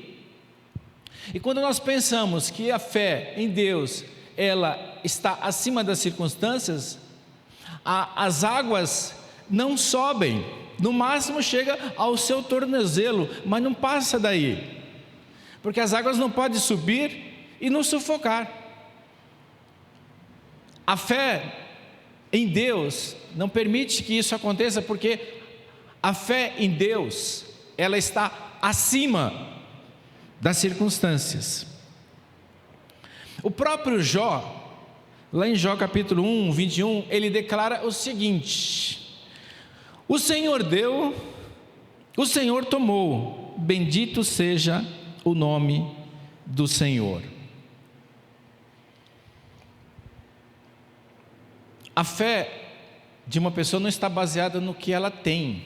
E quando nós pensamos que a fé em Deus, ela está acima das circunstâncias, as águas não sobem, no máximo chega ao seu tornozelo, mas não passa daí. Porque as águas não podem subir e nos sufocar. A fé em Deus não permite que isso aconteça, porque a fé em Deus, ela está acima das circunstâncias. O próprio Jó, lá em Jó capítulo 1, 21, ele declara o seguinte: o Senhor deu, o Senhor tomou, bendito seja o nome do Senhor. A fé de uma pessoa não está baseada no que ela tem,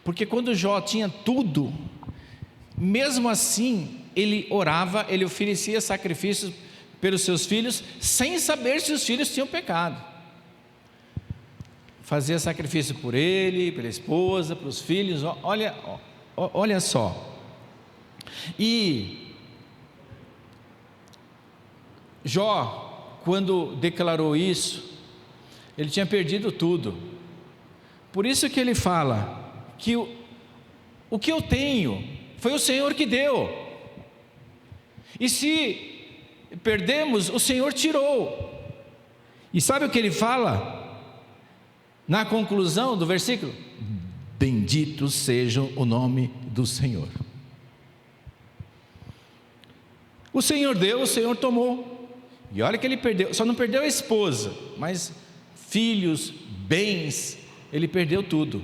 porque quando Jó tinha tudo, mesmo assim ele orava, ele oferecia sacrifícios pelos seus filhos, sem saber se os filhos tinham pecado. Fazia sacrifício por ele, pela esposa, pelos filhos. Olha só. E Jó, quando declarou isso, ele tinha perdido tudo. Por isso que ele fala que o que eu tenho foi o Senhor que deu. E se perdemos, o Senhor tirou. E sabe o que ele fala na conclusão do versículo? Bendito seja o nome do Senhor. O Senhor deu, o Senhor tomou. E olha que ele perdeu, só não perdeu a esposa, mas filhos, bens, ele perdeu tudo.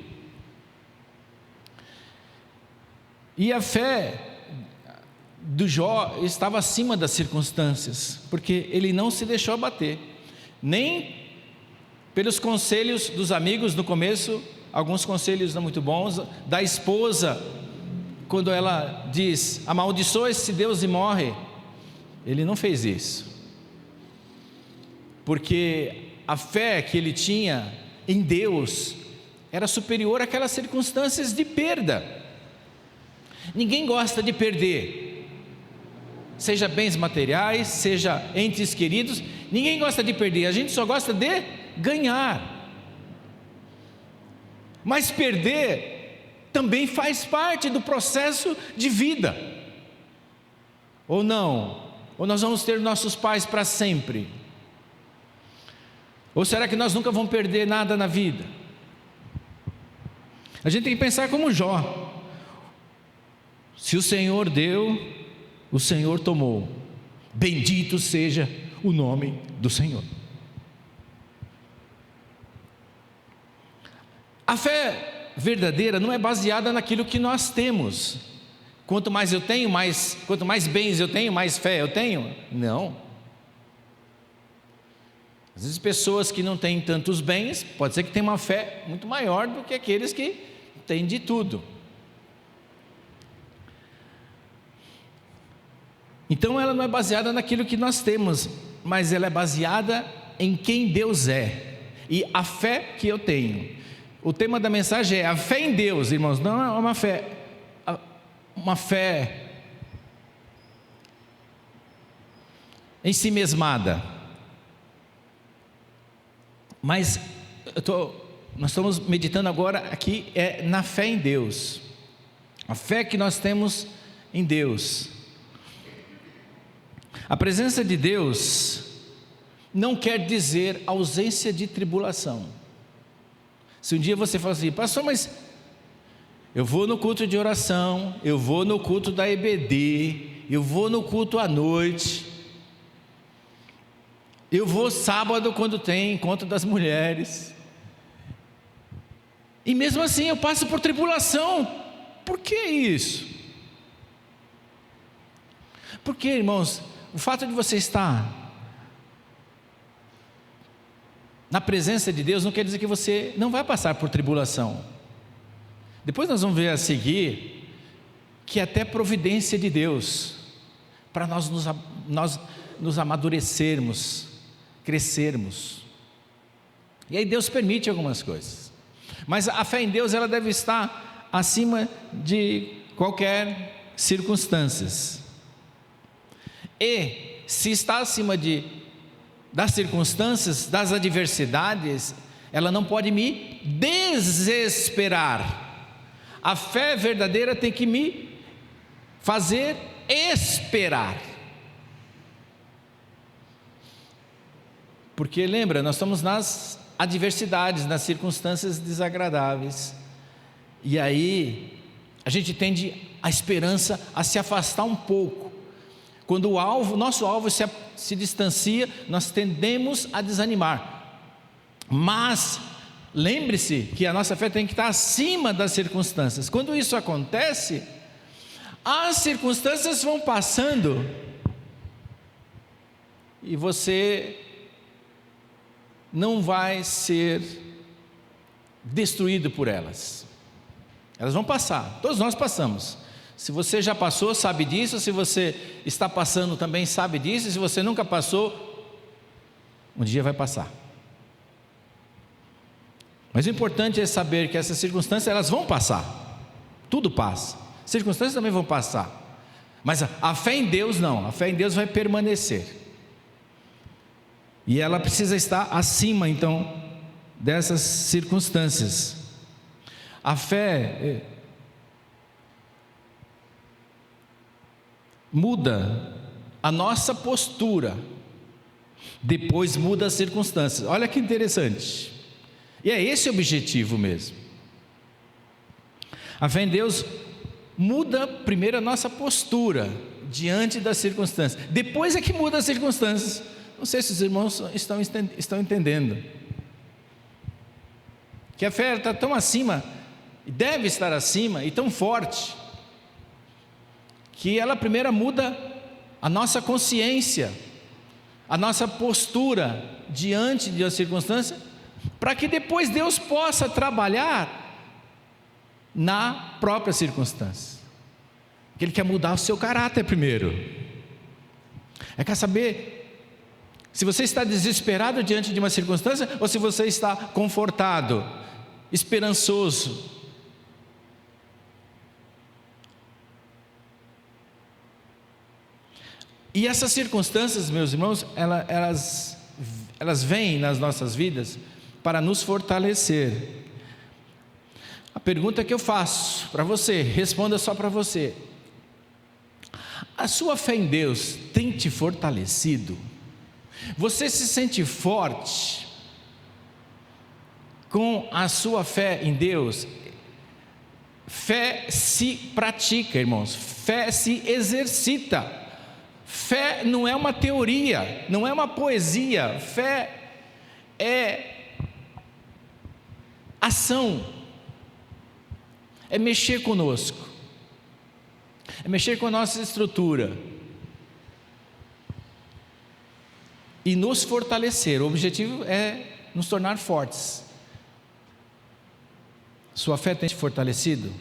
E a fé do Jó estava acima das circunstâncias, porque ele não se deixou abater, nem pelos conselhos dos amigos no começo, alguns conselhos não muito bons, da esposa, quando ela diz, amaldiçoa esse Deus e morre. Ele não fez isso, porque a fé que ele tinha em Deus era superior àquelas circunstâncias de perda. Ninguém gosta de perder, seja bens materiais, seja entes queridos, ninguém gosta de perder, a gente só gosta de ganhar. Mas perder também faz parte do processo de vida, ou não? Ou nós vamos ter nossos pais para sempre? Ou será que nós nunca vamos perder nada na vida? A gente tem que pensar como Jó. Se o Senhor deu, o Senhor tomou. Bendito seja o nome do Senhor. A fé verdadeira não é baseada naquilo que nós temos. Quanto mais eu tenho, quanto mais bens eu tenho, mais fé eu tenho. Não. Às vezes pessoas que não têm tantos bens, pode ser que tenham uma fé muito maior do que aqueles que têm de tudo. Então ela não é baseada naquilo que nós temos, mas ela é baseada em quem Deus é e a fé que eu tenho. O tema da mensagem é a fé em Deus, irmãos, não é uma fé em si mesmada. Mas nós estamos meditando agora aqui na fé em Deus, a fé que nós temos em Deus. A presença de Deus não quer dizer ausência de tribulação. Se um dia você fala assim, pastor, mas eu vou no culto de oração, eu vou no culto da EBD, eu vou no culto à noite, eu vou sábado quando tem encontro das mulheres, e mesmo assim eu passo por tribulação. Por que isso? Porque, irmãos, o fato de você estar na presença de Deus não quer dizer que você não vai passar por tribulação. Depois nós vamos ver a seguir que até providência de Deus para nós nos amadurecermos, crescermos. E aí Deus permite algumas coisas. Mas a fé em Deus, ela deve estar acima de qualquer circunstâncias. E se está acima das circunstâncias, das adversidades, ela não pode me desesperar. A fé verdadeira tem que me fazer esperar. Porque lembra, nós estamos nas adversidades, nas circunstâncias desagradáveis. E aí a gente tende a esperança a se afastar um pouco. Quando o nosso alvo se distancia, nós tendemos a desanimar. Mas lembre-se que a nossa fé tem que estar acima das circunstâncias. Quando isso acontece, as circunstâncias vão passando e você não vai ser destruído por elas. Elas vão passar, todos nós passamos. Se você já passou, sabe disso. Se você está passando, também sabe disso. E se você nunca passou, um dia vai passar. Mas o importante é saber que essas circunstâncias, elas vão passar. Tudo passa. Circunstâncias também vão passar. Mas a fé em Deus não. A fé em Deus vai permanecer. E ela precisa estar acima, então, dessas circunstâncias. A fé muda a nossa postura, depois muda as circunstâncias. Olha que interessante. E é esse o objetivo mesmo. A fé em Deus muda primeiro a nossa postura diante das circunstâncias. Depois é que muda as circunstâncias. Não sei se os irmãos estão entendendo. Que a fé está tão acima, deve estar acima e tão forte, que ela primeiro muda a nossa consciência, a nossa postura diante das circunstâncias, para que depois Deus possa trabalhar na própria circunstância. Porque Ele quer mudar o seu caráter primeiro. Quer saber se você está desesperado diante de uma circunstância ou se você está confortado, esperançoso. E essas circunstâncias, meus irmãos, elas vêm nas nossas vidas para nos fortalecer. A pergunta que eu faço para você, responda só para você: a sua fé em Deus tem te fortalecido? Você se sente forte com a sua fé em Deus? Fé se pratica, irmãos, fé se exercita. Fé não é uma teoria, não é uma poesia. Fé é ação, é mexer conosco, é mexer com a nossa estrutura e nos fortalecer. O objetivo é nos tornar fortes. Sua fé tem te fortalecido?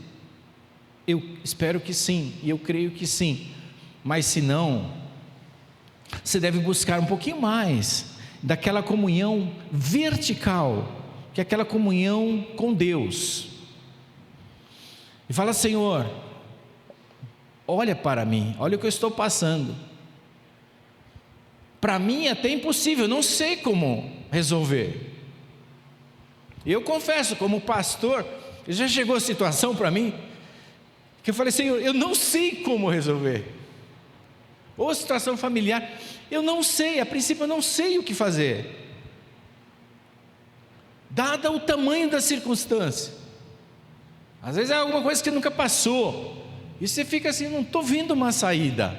Eu espero que sim, e eu creio que sim. Mas se não, você deve buscar um pouquinho mais daquela comunhão vertical, que é aquela comunhão com Deus. E fala: Senhor, olha para mim, olha o que eu estou passando. Para mim é até impossível, eu não sei como resolver. Eu confesso, como pastor, já chegou a situação para mim que eu falei: Senhor, eu não sei como resolver. Ou situação familiar, eu não sei, a princípio eu não sei o que fazer, dada o tamanho da circunstância. Às vezes é alguma coisa que nunca passou, e você fica assim: não estou vendo uma saída.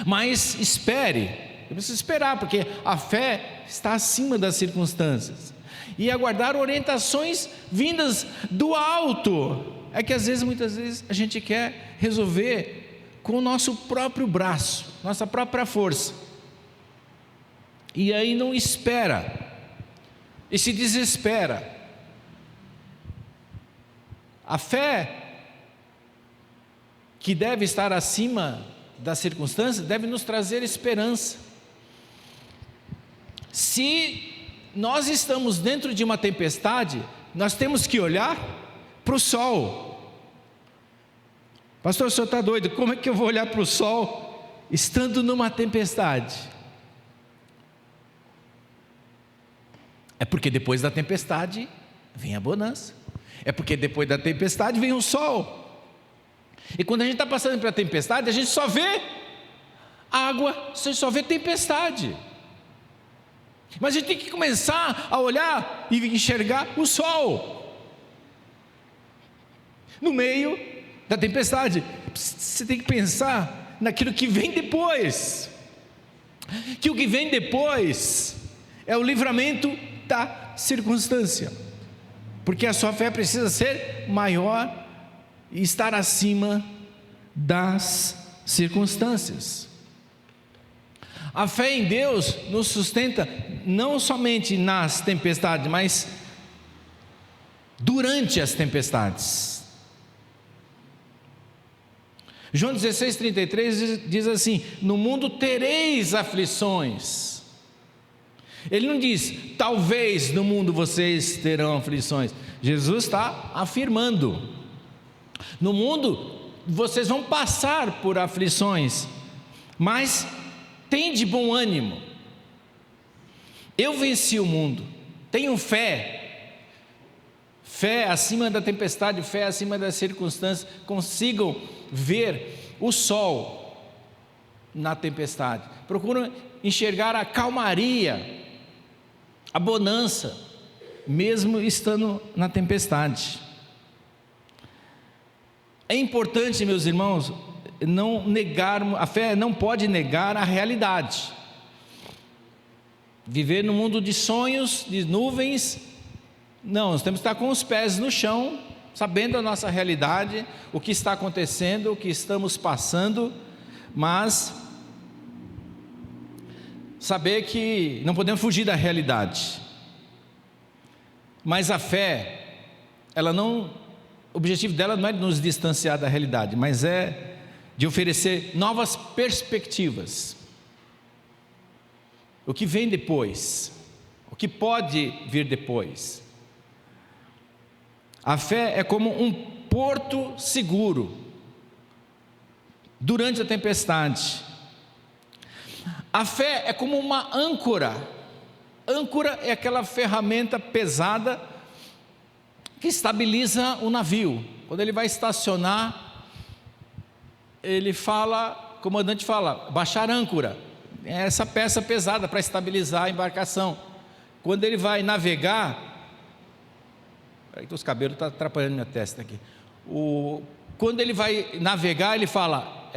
Mas espere, eu preciso esperar, porque a fé está acima das circunstâncias, e aguardar orientações vindas do alto. É que muitas vezes a gente quer resolver com o nosso próprio braço, nossa própria força, e aí não espera, e se desespera. A fé que deve estar acima das circunstâncias deve nos trazer esperança. Se nós estamos dentro de uma tempestade, nós temos que olhar para o sol. Pastor, o senhor está doido? Como é que eu vou olhar para o sol estando numa tempestade? É porque depois da tempestade vem a bonança. É porque depois da tempestade vem o sol. E quando a gente está passando pela tempestade, a gente só vê água, você só vê tempestade. Mas a gente tem que começar a olhar e enxergar o sol no meio da tempestade. Você tem que pensar naquilo que vem depois, que o que vem depois é o livramento da circunstância, porque a sua fé precisa ser maior e estar acima das circunstâncias. A fé em Deus nos sustenta não somente nas tempestades, mas durante as tempestades. João 16:33 diz assim: no mundo tereis aflições. Ele não diz, talvez no mundo vocês terão aflições. Jesus está afirmando, no mundo vocês vão passar por aflições, mas tende bom ânimo, eu venci o mundo. Tenham fé, fé acima da tempestade, fé acima das circunstâncias. Consigam ver o sol na tempestade, procuram enxergar a calmaria, a bonança, mesmo estando na tempestade. É importante, meus irmãos, não negarmos, a fé não pode negar a realidade. Viver no mundo de sonhos, de nuvens, não, nós temos que estar com os pés no chão, sabendo a nossa realidade, o que está acontecendo, o que estamos passando, mas saber que não podemos fugir da realidade. Mas a fé, o objetivo dela não é nos distanciar da realidade, mas é de oferecer novas perspectivas. O que vem depois, o que pode vir depois. A fé é como um porto seguro durante a tempestade. A fé é como uma âncora. Âncora é aquela ferramenta pesada que estabiliza o navio. Quando ele vai estacionar, ele fala, o comandante fala, baixar âncora. É essa peça pesada para estabilizar a embarcação. Quando ele vai navegar, peraí que os cabelos estão atrapalhando minha testa aqui. Quando ele vai navegar, ele fala,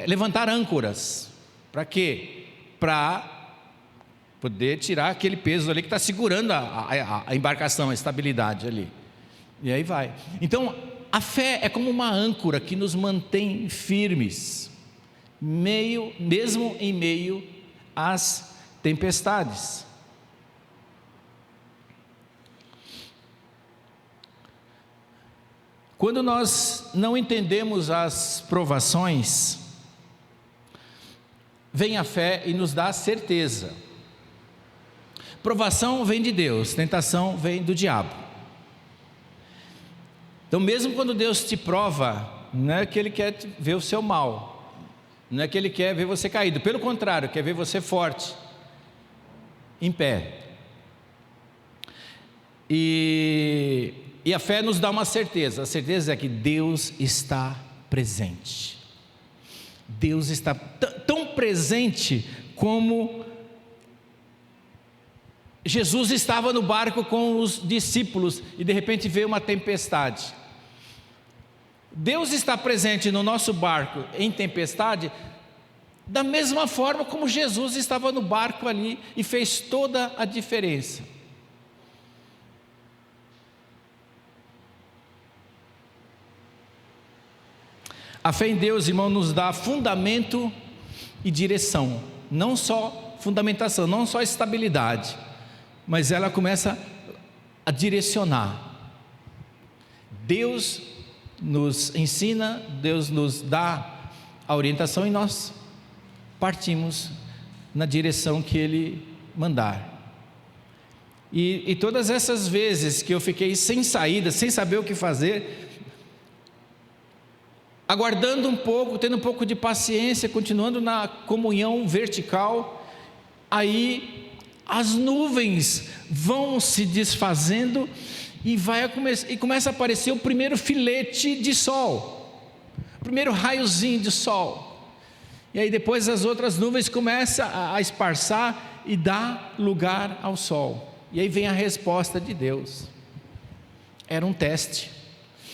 levantar âncoras. Para quê? Para poder tirar aquele peso ali que está segurando a embarcação, a estabilidade ali. E aí vai. Então, a fé é como uma âncora que nos mantém firmes, mesmo em meio às tempestades. Quando nós não entendemos as provações, vem a fé e nos dá certeza. Provação vem de Deus, tentação vem do diabo. Então, mesmo quando Deus te prova, não é que Ele quer ver o seu mal, não é que Ele quer ver você caído, pelo contrário, quer ver você forte, em pé. E a fé nos dá uma certeza, a certeza é que Deus está presente. Deus está tão presente como Jesus estava no barco com os discípulos e de repente veio uma tempestade. Deus está presente no nosso barco em tempestade da mesma forma como Jesus estava no barco ali e fez toda a diferença. A fé em Deus, irmão, nos dá fundamento e direção, não só fundamentação, não só estabilidade, mas ela começa a direcionar. Deus nos ensina, Deus nos dá a orientação e nós partimos na direção que Ele mandar. E todas essas vezes que eu fiquei sem saída, sem saber o que fazer, aguardando um pouco, tendo um pouco de paciência, continuando na comunhão vertical, aí as nuvens vão se desfazendo e começa a aparecer o primeiro filete de sol, o primeiro raiozinho de sol, e aí depois as outras nuvens começam a esparçar e dá lugar ao sol. E aí vem a resposta de Deus. Era um teste,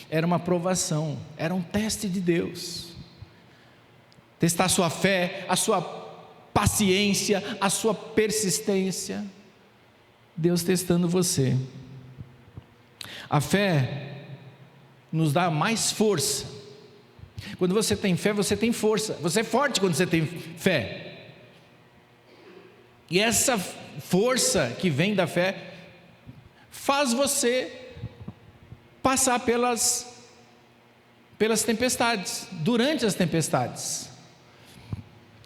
era uma provação, era um teste de Deus. Testar a sua fé, a sua paciência, a sua persistência. Deus testando você. A fé nos dá mais força. Quando você tem fé, você tem força. Você é forte quando você tem fé. E essa força que vem da fé faz você passar pelas tempestades, durante as tempestades.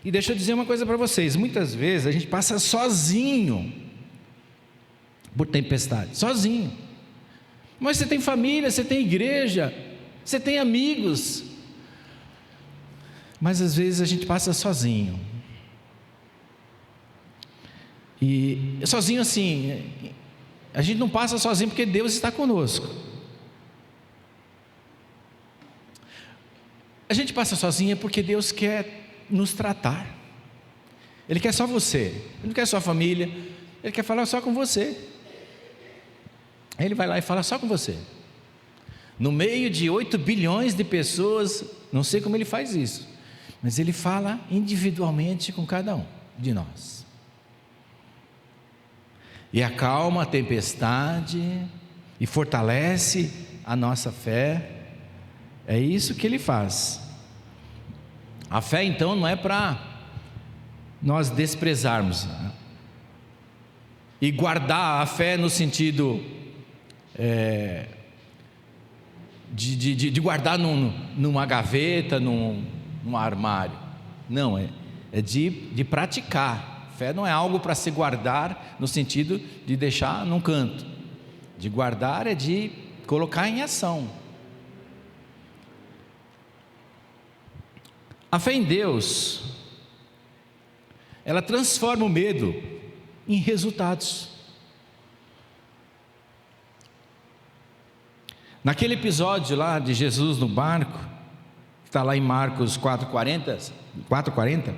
E deixa eu dizer uma coisa para vocês: muitas vezes a gente passa sozinho por tempestade, sozinho. Mas você tem família, você tem igreja, você tem amigos. Mas às vezes a gente passa sozinho. E sozinho assim, a gente não passa sozinho porque Deus está conosco. A gente passa sozinho porque Deus quer nos tratar. Ele quer só você, Ele não quer só a família, Ele quer falar só com você. Ele vai lá e fala só com você. No meio de 8 bilhões de pessoas, não sei como Ele faz isso, mas Ele fala individualmente com cada um de nós. E acalma a tempestade e fortalece a nossa fé. É isso que Ele faz. A fé então não é para nós desprezarmos, e guardar a fé no sentido de guardar numa gaveta, num armário. Não, é de praticar. Fé não é algo para se guardar no sentido de deixar num canto. De guardar é de colocar em ação. A fé em Deus, ela transforma o medo em resultados. Naquele episódio lá de Jesus no barco, que está lá em Marcos 4,40,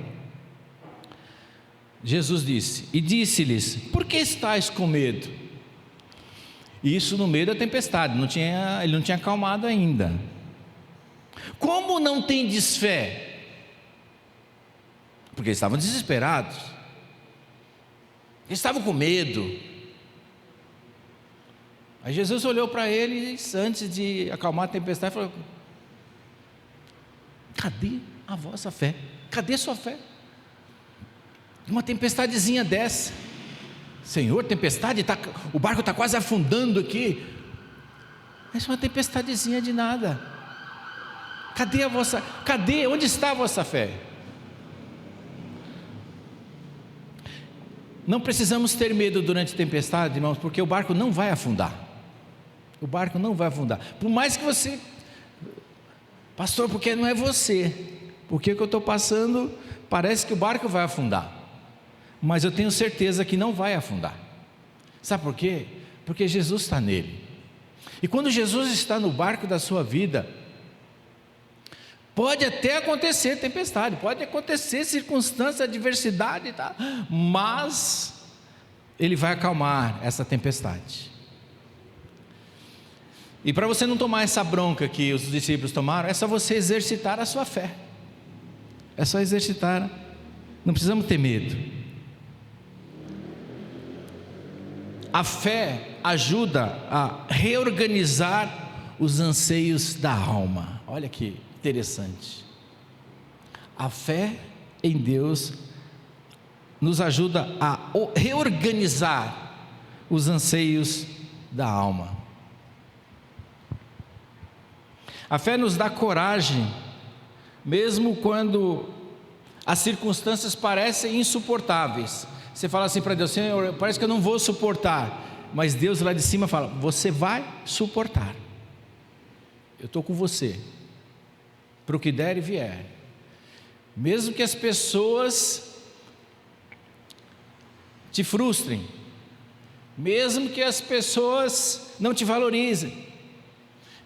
Jesus disse, e disse-lhes, por que estáis com medo? E isso no meio da tempestade, ele não tinha acalmado ainda. Como não tendes fé? Porque eles estavam desesperados, eles estavam com medo. Aí Jesus olhou para eles antes de acalmar a tempestade e falou, cadê a vossa fé? Cadê sua fé? Uma tempestadezinha dessa, Senhor, tempestade, o barco está quase afundando aqui. Essa é uma tempestadezinha de nada. Onde está a vossa fé? Não precisamos ter medo durante a tempestade, irmãos, porque o barco não vai afundar. O barco não vai afundar. Por mais que você, pastor, porque não é você, porque o que eu estou passando, parece que o barco vai afundar. Mas eu tenho certeza que não vai afundar. Sabe por quê? Porque Jesus está nele. E quando Jesus está no barco da sua vida, pode até acontecer tempestade, pode acontecer circunstância, adversidade, tá? Mas Ele vai acalmar essa tempestade. E para você não tomar essa bronca que os discípulos tomaram, é só você exercitar a sua fé. É só exercitar, não precisamos ter medo. A fé ajuda a reorganizar os anseios da alma. Olha que interessante. A fé em Deus nos ajuda a reorganizar os anseios da alma. A fé nos dá coragem, mesmo quando as circunstâncias parecem insuportáveis. Você fala assim para Deus, Senhor, parece que eu não vou suportar, mas Deus lá de cima fala, você vai suportar, eu estou com você, para o que der e vier. Mesmo que as pessoas te frustrem, mesmo que as pessoas não te valorizem,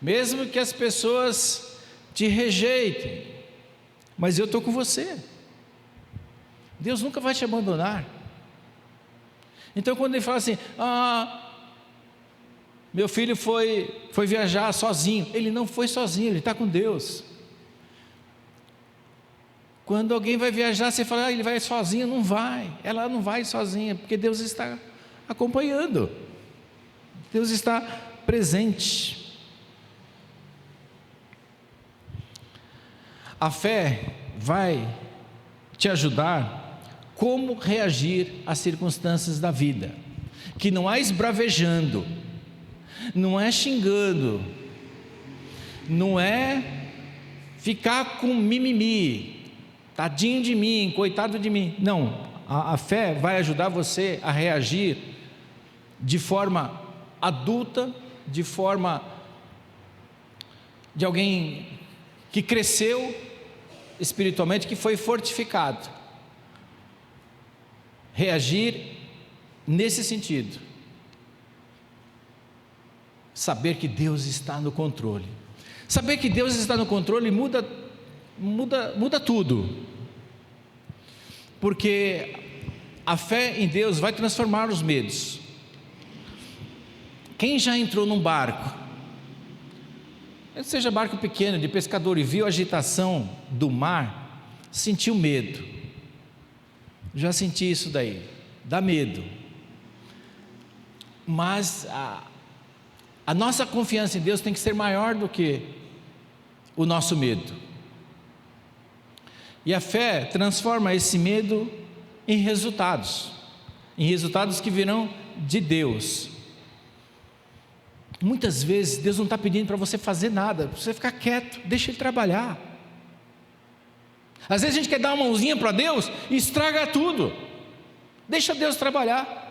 mesmo que as pessoas te rejeitem, mas eu estou com você. Deus nunca vai te abandonar. Então quando ele fala assim, meu filho foi viajar sozinho, ele não foi sozinho, ele está com Deus. Quando alguém vai viajar, você fala, ele vai sozinho, não vai, ela não vai sozinha, porque Deus está acompanhando, Deus está presente. A fé vai te ajudar como reagir às circunstâncias da vida, que não é esbravejando, não é xingando, não é ficar com mimimi, tadinho de mim, coitado de mim. Não, a fé vai ajudar você a reagir de forma adulta, de forma de alguém que cresceu espiritualmente, que foi fortificado. Reagir nesse sentido. Saber que Deus está no controle. Saber que Deus está no controle muda tudo. Porque a fé em Deus vai transformar os medos. Quem já entrou num barco, seja barco pequeno, de pescador, e viu a agitação do mar, sentiu medo. Já senti isso daí, dá medo. Mas a nossa confiança em Deus tem que ser maior do que o nosso medo. E a fé transforma esse medo em resultados que virão de Deus. Muitas vezes Deus não está pedindo para você fazer nada, para você ficar quieto, deixa Ele trabalhar. Às vezes a gente quer dar uma mãozinha para Deus e estraga tudo. Deixa Deus trabalhar.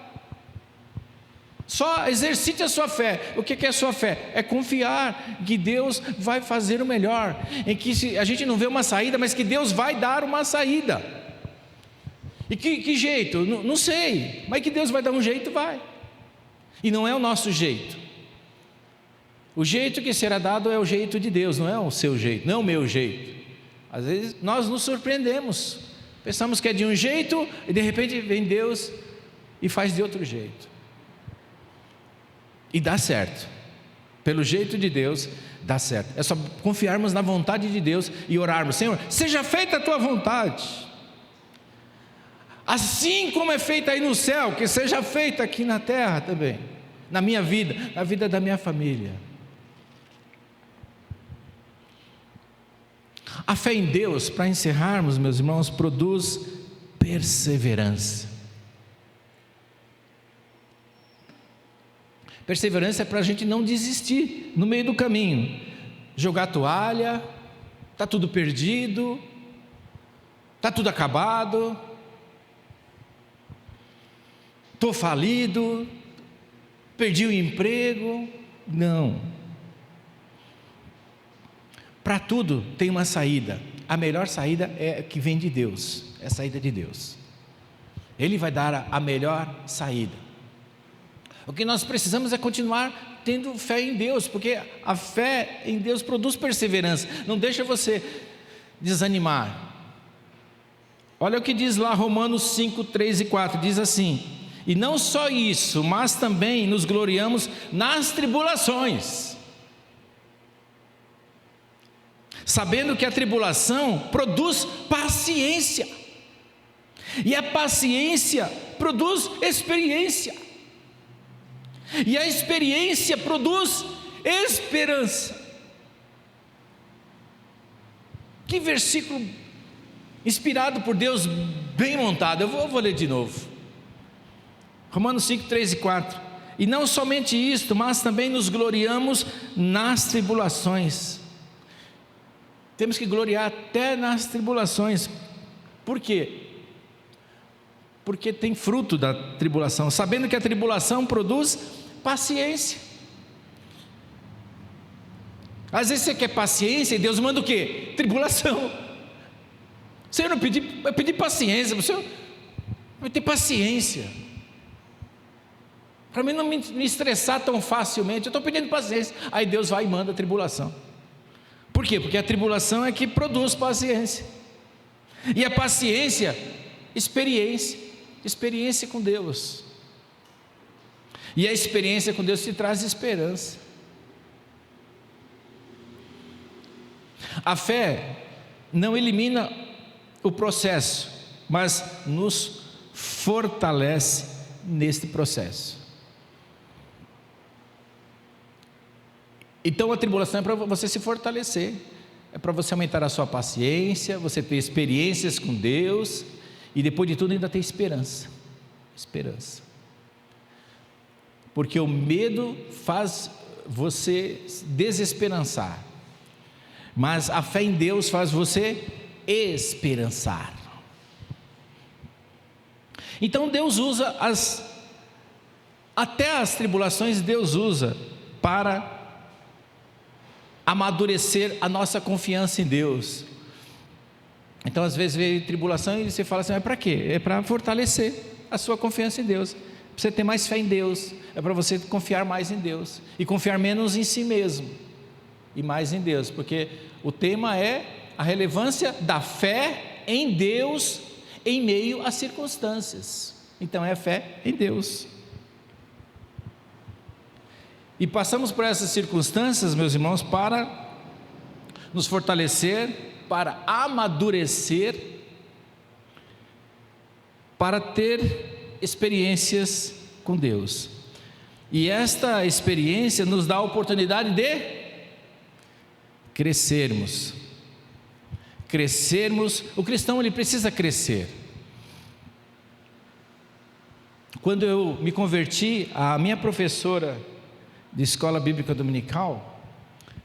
Só exercite a sua fé. O que é a sua fé? É confiar que Deus vai fazer o melhor, em que a gente não vê uma saída, mas que Deus vai dar uma saída. E que jeito? Não sei, mas que Deus vai dar um jeito, vai. E não é o nosso jeito. O jeito que será dado é o jeito de Deus, não é o seu jeito, não é o meu jeito. Às vezes nós nos surpreendemos, pensamos que é de um jeito e de repente vem Deus e faz de outro jeito. E dá certo, pelo jeito de Deus dá certo. É só confiarmos na vontade de Deus e orarmos: Senhor, seja feita a tua vontade, assim como é feita aí no céu, que seja feita aqui na terra também, na minha vida, na vida da minha família. A fé em Deus, para encerrarmos, meus irmãos, produz perseverança. Perseverança é para a gente não desistir no meio do caminho, jogar a toalha, está tudo perdido, está tudo acabado, estou falido, perdi o emprego. Não. Para tudo tem uma saída. A melhor saída é que vem de Deus, é a saída de Deus. Ele vai dar a melhor saída. O que nós precisamos é continuar tendo fé em Deus, porque a fé em Deus produz perseverança, não deixa você desanimar. Olha o que diz lá Romanos 5, 3 e 4, diz assim: e não só isso, mas também nos gloriamos nas tribulações, sabendo que a tribulação produz paciência, e a paciência produz experiência, e a experiência produz esperança. Que versículo inspirado por Deus, bem montado. Eu vou ler de novo. Romanos 5, 3 e 4. E não somente isto, mas também nos gloriamos nas tribulações. Temos que gloriar até nas tribulações. Por quê? Porque tem fruto da tribulação, sabendo que a tribulação produz paciência. Às vezes você quer paciência e Deus manda o quê? Tribulação. Senhor, eu pedi paciência, você vai ter paciência, para mim não me estressar tão facilmente. Eu estou pedindo paciência, aí Deus vai e manda a tribulação. Por quê? Porque a tribulação é que produz paciência, e a paciência, experiência com Deus. E a experiência com Deus te traz esperança. A fé não elimina o processo, mas nos fortalece neste processo. Então a tribulação é para você se fortalecer, é para você aumentar a sua paciência, você ter experiências com Deus e depois de tudo ainda ter esperança. Esperança. Porque o medo faz você desesperançar, mas a fé em Deus faz você esperançar. Então Deus usa até as tribulações Deus usa para amadurecer a nossa confiança em Deus. Então às vezes vem tribulação e você fala assim, mas para quê? É para fortalecer a sua confiança em Deus, para você ter mais fé em Deus, é para você confiar mais em Deus, e confiar menos em si mesmo, e mais em Deus, porque o tema é a relevância da fé em Deus, em meio às circunstâncias. Então é a fé em Deus. E passamos por essas circunstâncias, meus irmãos, para nos fortalecer, para amadurecer, para ter experiências com Deus. E esta experiência nos dá a oportunidade de crescermos. O cristão ele precisa crescer. Quando eu me converti, a minha professora de escola bíblica dominical,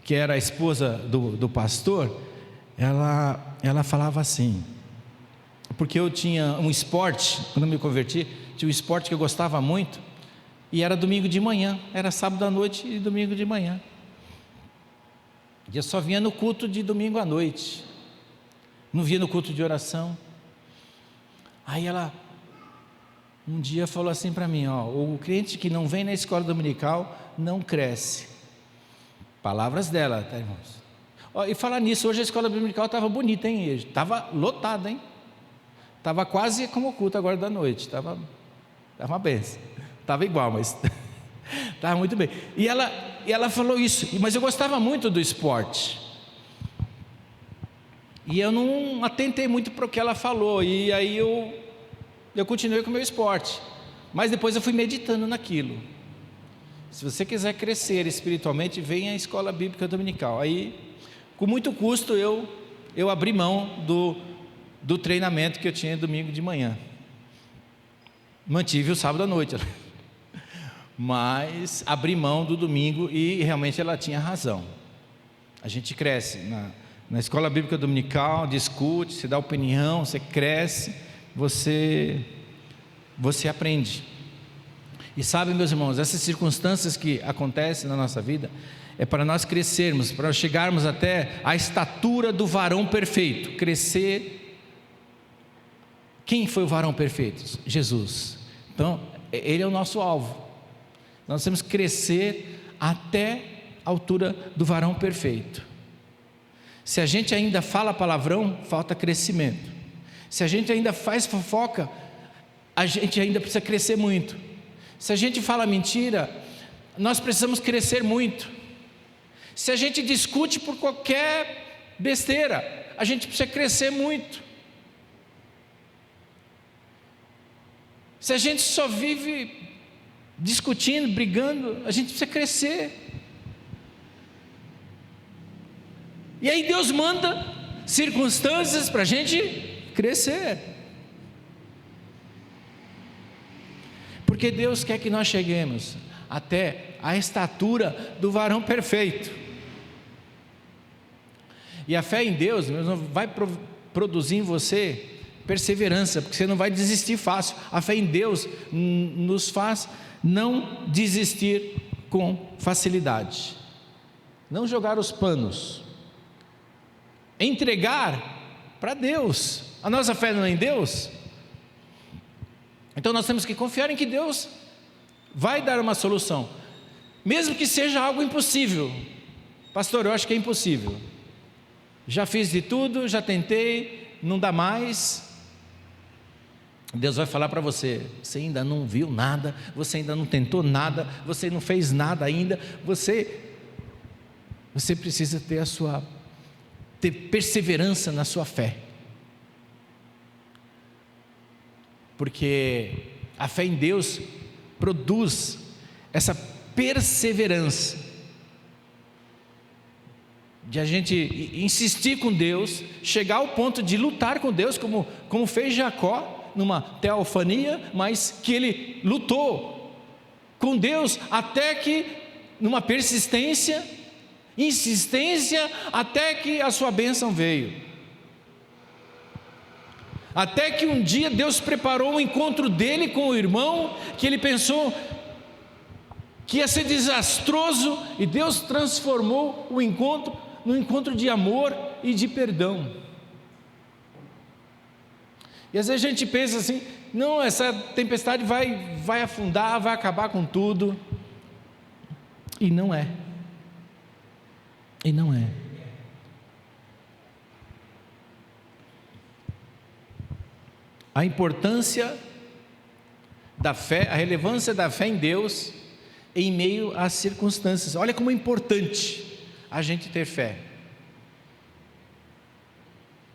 que era a esposa do pastor, ela falava assim, porque eu tinha um esporte, quando eu me converti, tinha um esporte que eu gostava muito, e era domingo de manhã, era sábado à noite e domingo de manhã, e eu só vinha no culto de domingo à noite, não via no culto de oração. Aí ela um dia falou assim para mim, o crente que não vem na escola dominical não cresce. Palavras dela, tá, irmãos? E falar nisso, hoje a escola dominical estava bonita, hein? Estava lotada, hein? Estava quase como o culto agora da noite, estava uma benção, estava igual, mas estava muito bem. E ela falou isso, mas eu gostava muito do esporte, e eu não atentei muito para o que ela falou, e aí eu continuei com o meu esporte, mas depois eu fui meditando naquilo. Se você quiser crescer espiritualmente, venha à escola bíblica dominical. Aí, com muito custo, eu abri mão do treinamento que eu tinha domingo de manhã, mantive o sábado à noite, mas abri mão do domingo, e realmente ela tinha razão. A gente cresce na escola bíblica dominical, discute, se dá opinião, você cresce, você aprende. E sabe, meus irmãos, essas circunstâncias que acontecem na nossa vida é para nós crescermos, para chegarmos até a estatura do varão perfeito, crescer. Quem foi o varão perfeito? Jesus. Então, ele é o nosso alvo. Nós temos que crescer até a altura do varão perfeito. Se a gente ainda fala palavrão, falta crescimento. Se a gente ainda faz fofoca, a gente ainda precisa crescer muito. Se a gente fala mentira, nós precisamos crescer muito. Se a gente discute por qualquer besteira, a gente precisa crescer muito. Se a gente só vive discutindo, brigando, a gente precisa crescer. E aí Deus manda circunstâncias para a gente crescer. Porque Deus quer que nós cheguemos até a estatura do varão perfeito. E a fé em Deus vai produzir em você perseverança, porque você não vai desistir fácil. A fé em Deus nos faz não desistir com facilidade, não jogar os panos, entregar para Deus. A nossa fé não é em Deus, então nós temos que confiar em que Deus vai dar uma solução, mesmo que seja algo impossível. Pastor, eu acho que é impossível, já fiz de tudo, já tentei, não dá mais. Deus vai falar para você: você ainda não viu nada, você ainda não tentou nada, você não fez nada ainda, você precisa ter perseverança na sua fé, porque a fé em Deus produz essa perseverança, de a gente insistir com Deus, chegar ao ponto de lutar com Deus, como fez Jacó, numa teofania, mas que ele lutou com Deus, até que, numa persistência, insistência, até que a sua bênção veio, até que um dia Deus preparou o encontro dele com o irmão, que ele pensou que ia ser desastroso, e Deus transformou o encontro num encontro de amor e de perdão. E às vezes a gente pensa assim: não, essa tempestade vai afundar, vai acabar com tudo. E não é. E não é. A importância da fé, a relevância da fé em Deus em meio às circunstâncias. Olha como é importante a gente ter fé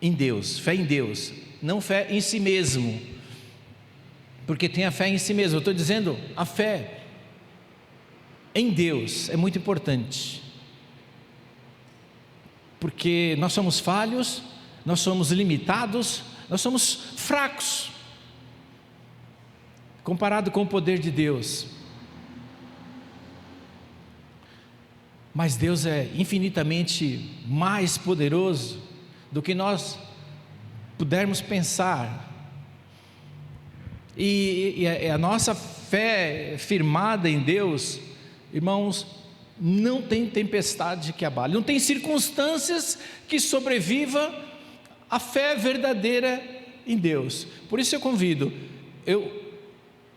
em Deus, fé em Deus, não fé em si mesmo, porque tem a fé em si mesmo. Eu estou dizendo, a fé em Deus é muito importante, porque nós somos falhos, nós somos limitados, nós somos fracos comparado com o poder de Deus. Mas Deus é infinitamente mais poderoso do que nós pudermos pensar. E a nossa fé firmada em Deus, irmãos, não tem tempestade que abale, não tem circunstâncias que sobreviva a fé verdadeira em Deus. Por isso eu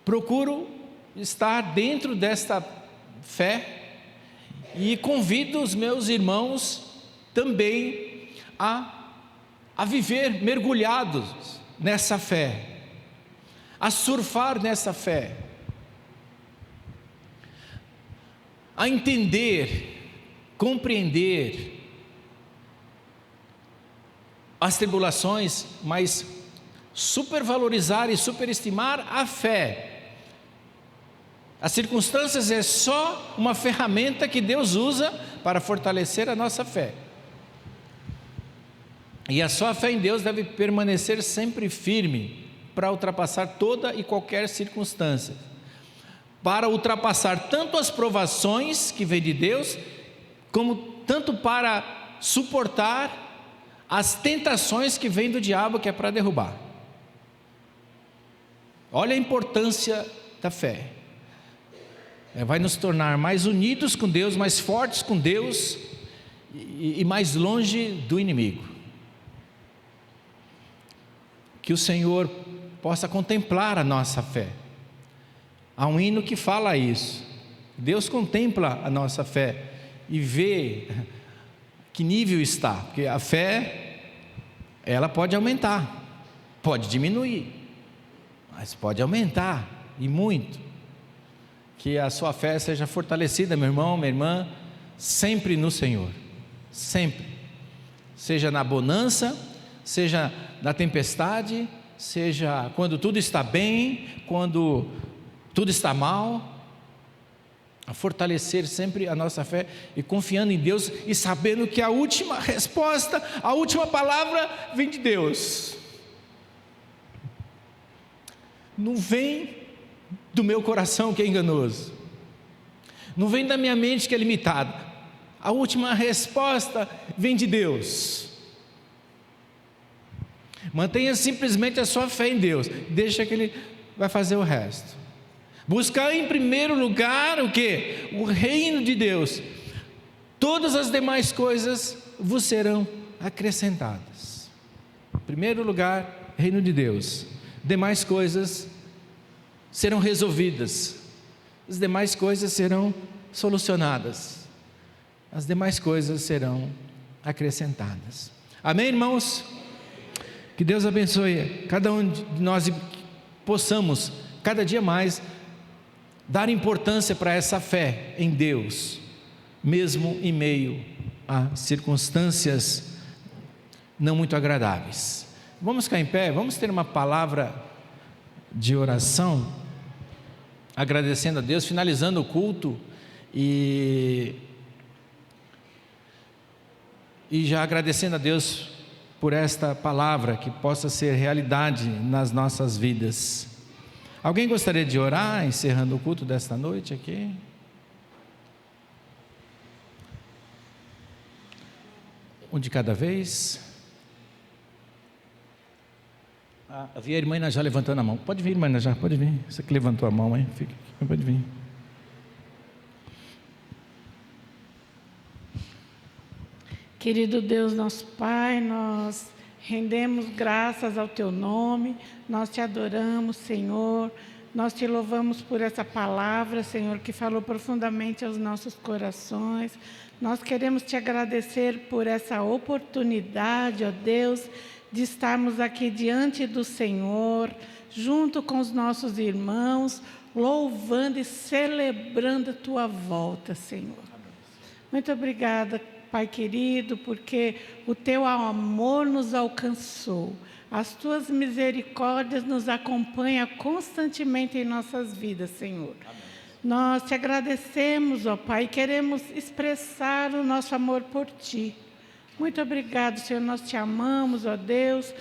procuro estar dentro desta fé, e convido os meus irmãos também a viver mergulhados nessa fé, a surfar nessa fé, a entender, compreender as tribulações, mas supervalorizar e superestimar a fé. As circunstâncias é só uma ferramenta que Deus usa para fortalecer a nossa fé. E a sua fé em Deus deve permanecer sempre firme para ultrapassar toda e qualquer circunstância, para ultrapassar tanto as provações que vêm de Deus, como tanto para suportar as tentações que vêm do diabo, que é para derrubar. Olha a importância da fé. Vai nos tornar mais unidos com Deus, mais fortes com Deus e mais longe do inimigo. Que o Senhor possa contemplar a nossa fé. Há um hino que fala isso. Deus contempla a nossa fé e vê que nível está, porque a fé, ela pode aumentar, pode diminuir, mas pode aumentar, e muito. Que a sua fé seja fortalecida, meu irmão, minha irmã, sempre no Senhor, sempre, seja na bonança, seja na tempestade, seja quando tudo está bem, quando tudo está mal, a fortalecer sempre a nossa fé e confiando em Deus e sabendo que a última resposta, a última palavra vem de Deus. Não vem do meu coração, que é enganoso, não vem da minha mente, que é limitada. A última resposta vem de Deus. Mantenha simplesmente a sua fé em Deus, deixa que Ele vai fazer o resto. Buscar em primeiro lugar o quê? O reino de Deus. Todas as demais coisas vos serão acrescentadas. Em primeiro lugar, reino de Deus. Demais coisas serão resolvidas, as demais coisas serão solucionadas, as demais coisas serão acrescentadas. Amém, irmãos? Que Deus abençoe cada um de nós possamos cada dia mais dar importância para essa fé em Deus, mesmo em meio a circunstâncias não muito agradáveis. Vamos ficar em pé, vamos ter uma palavra de oração, agradecendo a Deus, finalizando o culto e já agradecendo a Deus por esta palavra que possa ser realidade nas nossas vidas. Alguém gostaria de orar, encerrando o culto desta noite aqui? Um de cada vez. Havia a irmã Inajá levantando a mão. Pode vir, irmã Inajá, pode vir. Você que levantou a mão, hein? Fica aqui, pode vir. Querido Deus, nosso Pai, nós rendemos graças ao Teu nome, nós Te adoramos, Senhor, nós Te louvamos por essa palavra, Senhor, que falou profundamente aos nossos corações. Nós queremos Te agradecer por essa oportunidade, ó Deus, de estarmos aqui diante do Senhor, junto com os nossos irmãos, louvando e celebrando a Tua volta, Senhor. Muito obrigada, Pai querido, porque o Teu amor nos alcançou, as Tuas misericórdias nos acompanham constantemente em nossas vidas, Senhor. Amém. Nós Te agradecemos, ó Pai, e queremos expressar o nosso amor por Ti. Muito obrigado, Senhor, nós Te amamos, ó Deus,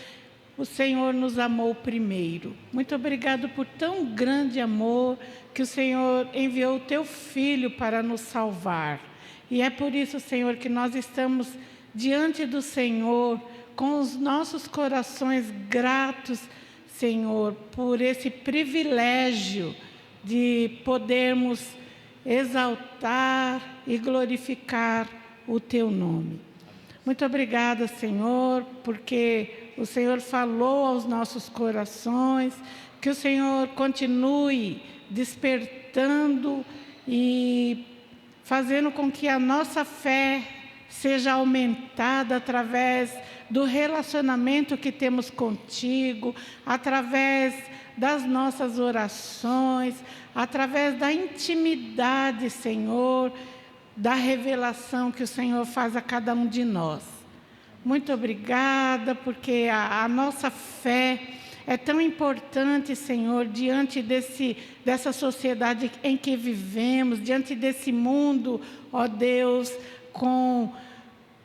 o Senhor nos amou primeiro. Muito obrigado por tão grande amor que o Senhor enviou o Teu Filho para nos salvar. E é por isso, Senhor, que nós estamos diante do Senhor com os nossos corações gratos, Senhor, por esse privilégio de podermos exaltar e glorificar o Teu nome. Muito obrigada, Senhor, porque o Senhor falou aos nossos corações, que o Senhor continue despertando e fazendo com que a nossa fé seja aumentada através do relacionamento que temos contigo, através das nossas orações, através da intimidade, Senhor, da revelação que o Senhor faz a cada um de nós. Muito obrigada, porque a nossa fé é tão importante, Senhor, diante dessa sociedade em que vivemos, diante desse mundo, ó Deus, com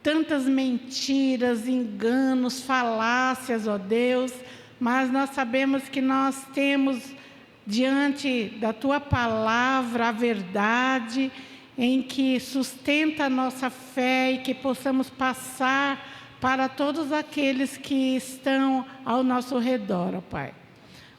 tantas mentiras, enganos, falácias, ó Deus, mas nós sabemos que nós temos diante da Tua palavra a verdade em que sustenta a nossa fé e que possamos passar para todos aqueles que estão ao nosso redor, ó Pai.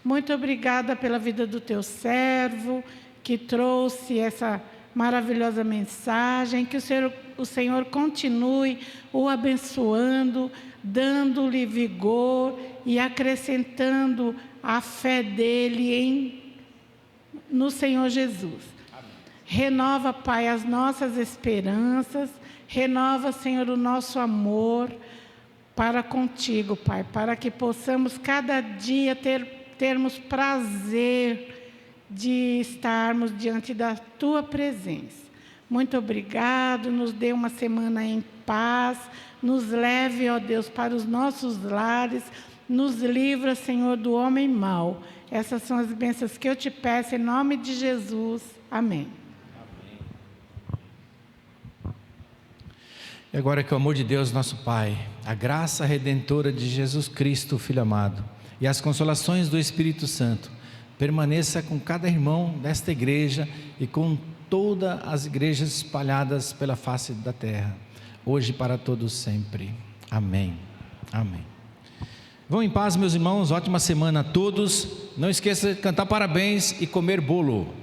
Muito obrigada pela vida do Teu servo, que trouxe essa maravilhosa mensagem, que o Senhor continue o abençoando, dando-lhe vigor e acrescentando a fé dele no Senhor Jesus. Amém. Renova, Pai, as nossas esperanças, renova, Senhor, o nosso amor para contigo, Pai, para que possamos cada dia termos prazer de estarmos diante da Tua presença. Muito obrigado, nos dê uma semana em paz, nos leve, ó Deus, para os nossos lares, nos livra, Senhor, do homem mau. Essas são as bênçãos que eu Te peço, em nome de Jesus. Amém. E agora que o amor de Deus, nosso Pai, a graça redentora de Jesus Cristo, Filho amado, e as consolações do Espírito Santo, permaneça com cada irmão desta igreja e com todas as igrejas espalhadas pela face da terra, hoje e para todos sempre. Amém. Amém. Vão em paz, meus irmãos, ótima semana a todos. Não esqueça de cantar parabéns e comer bolo.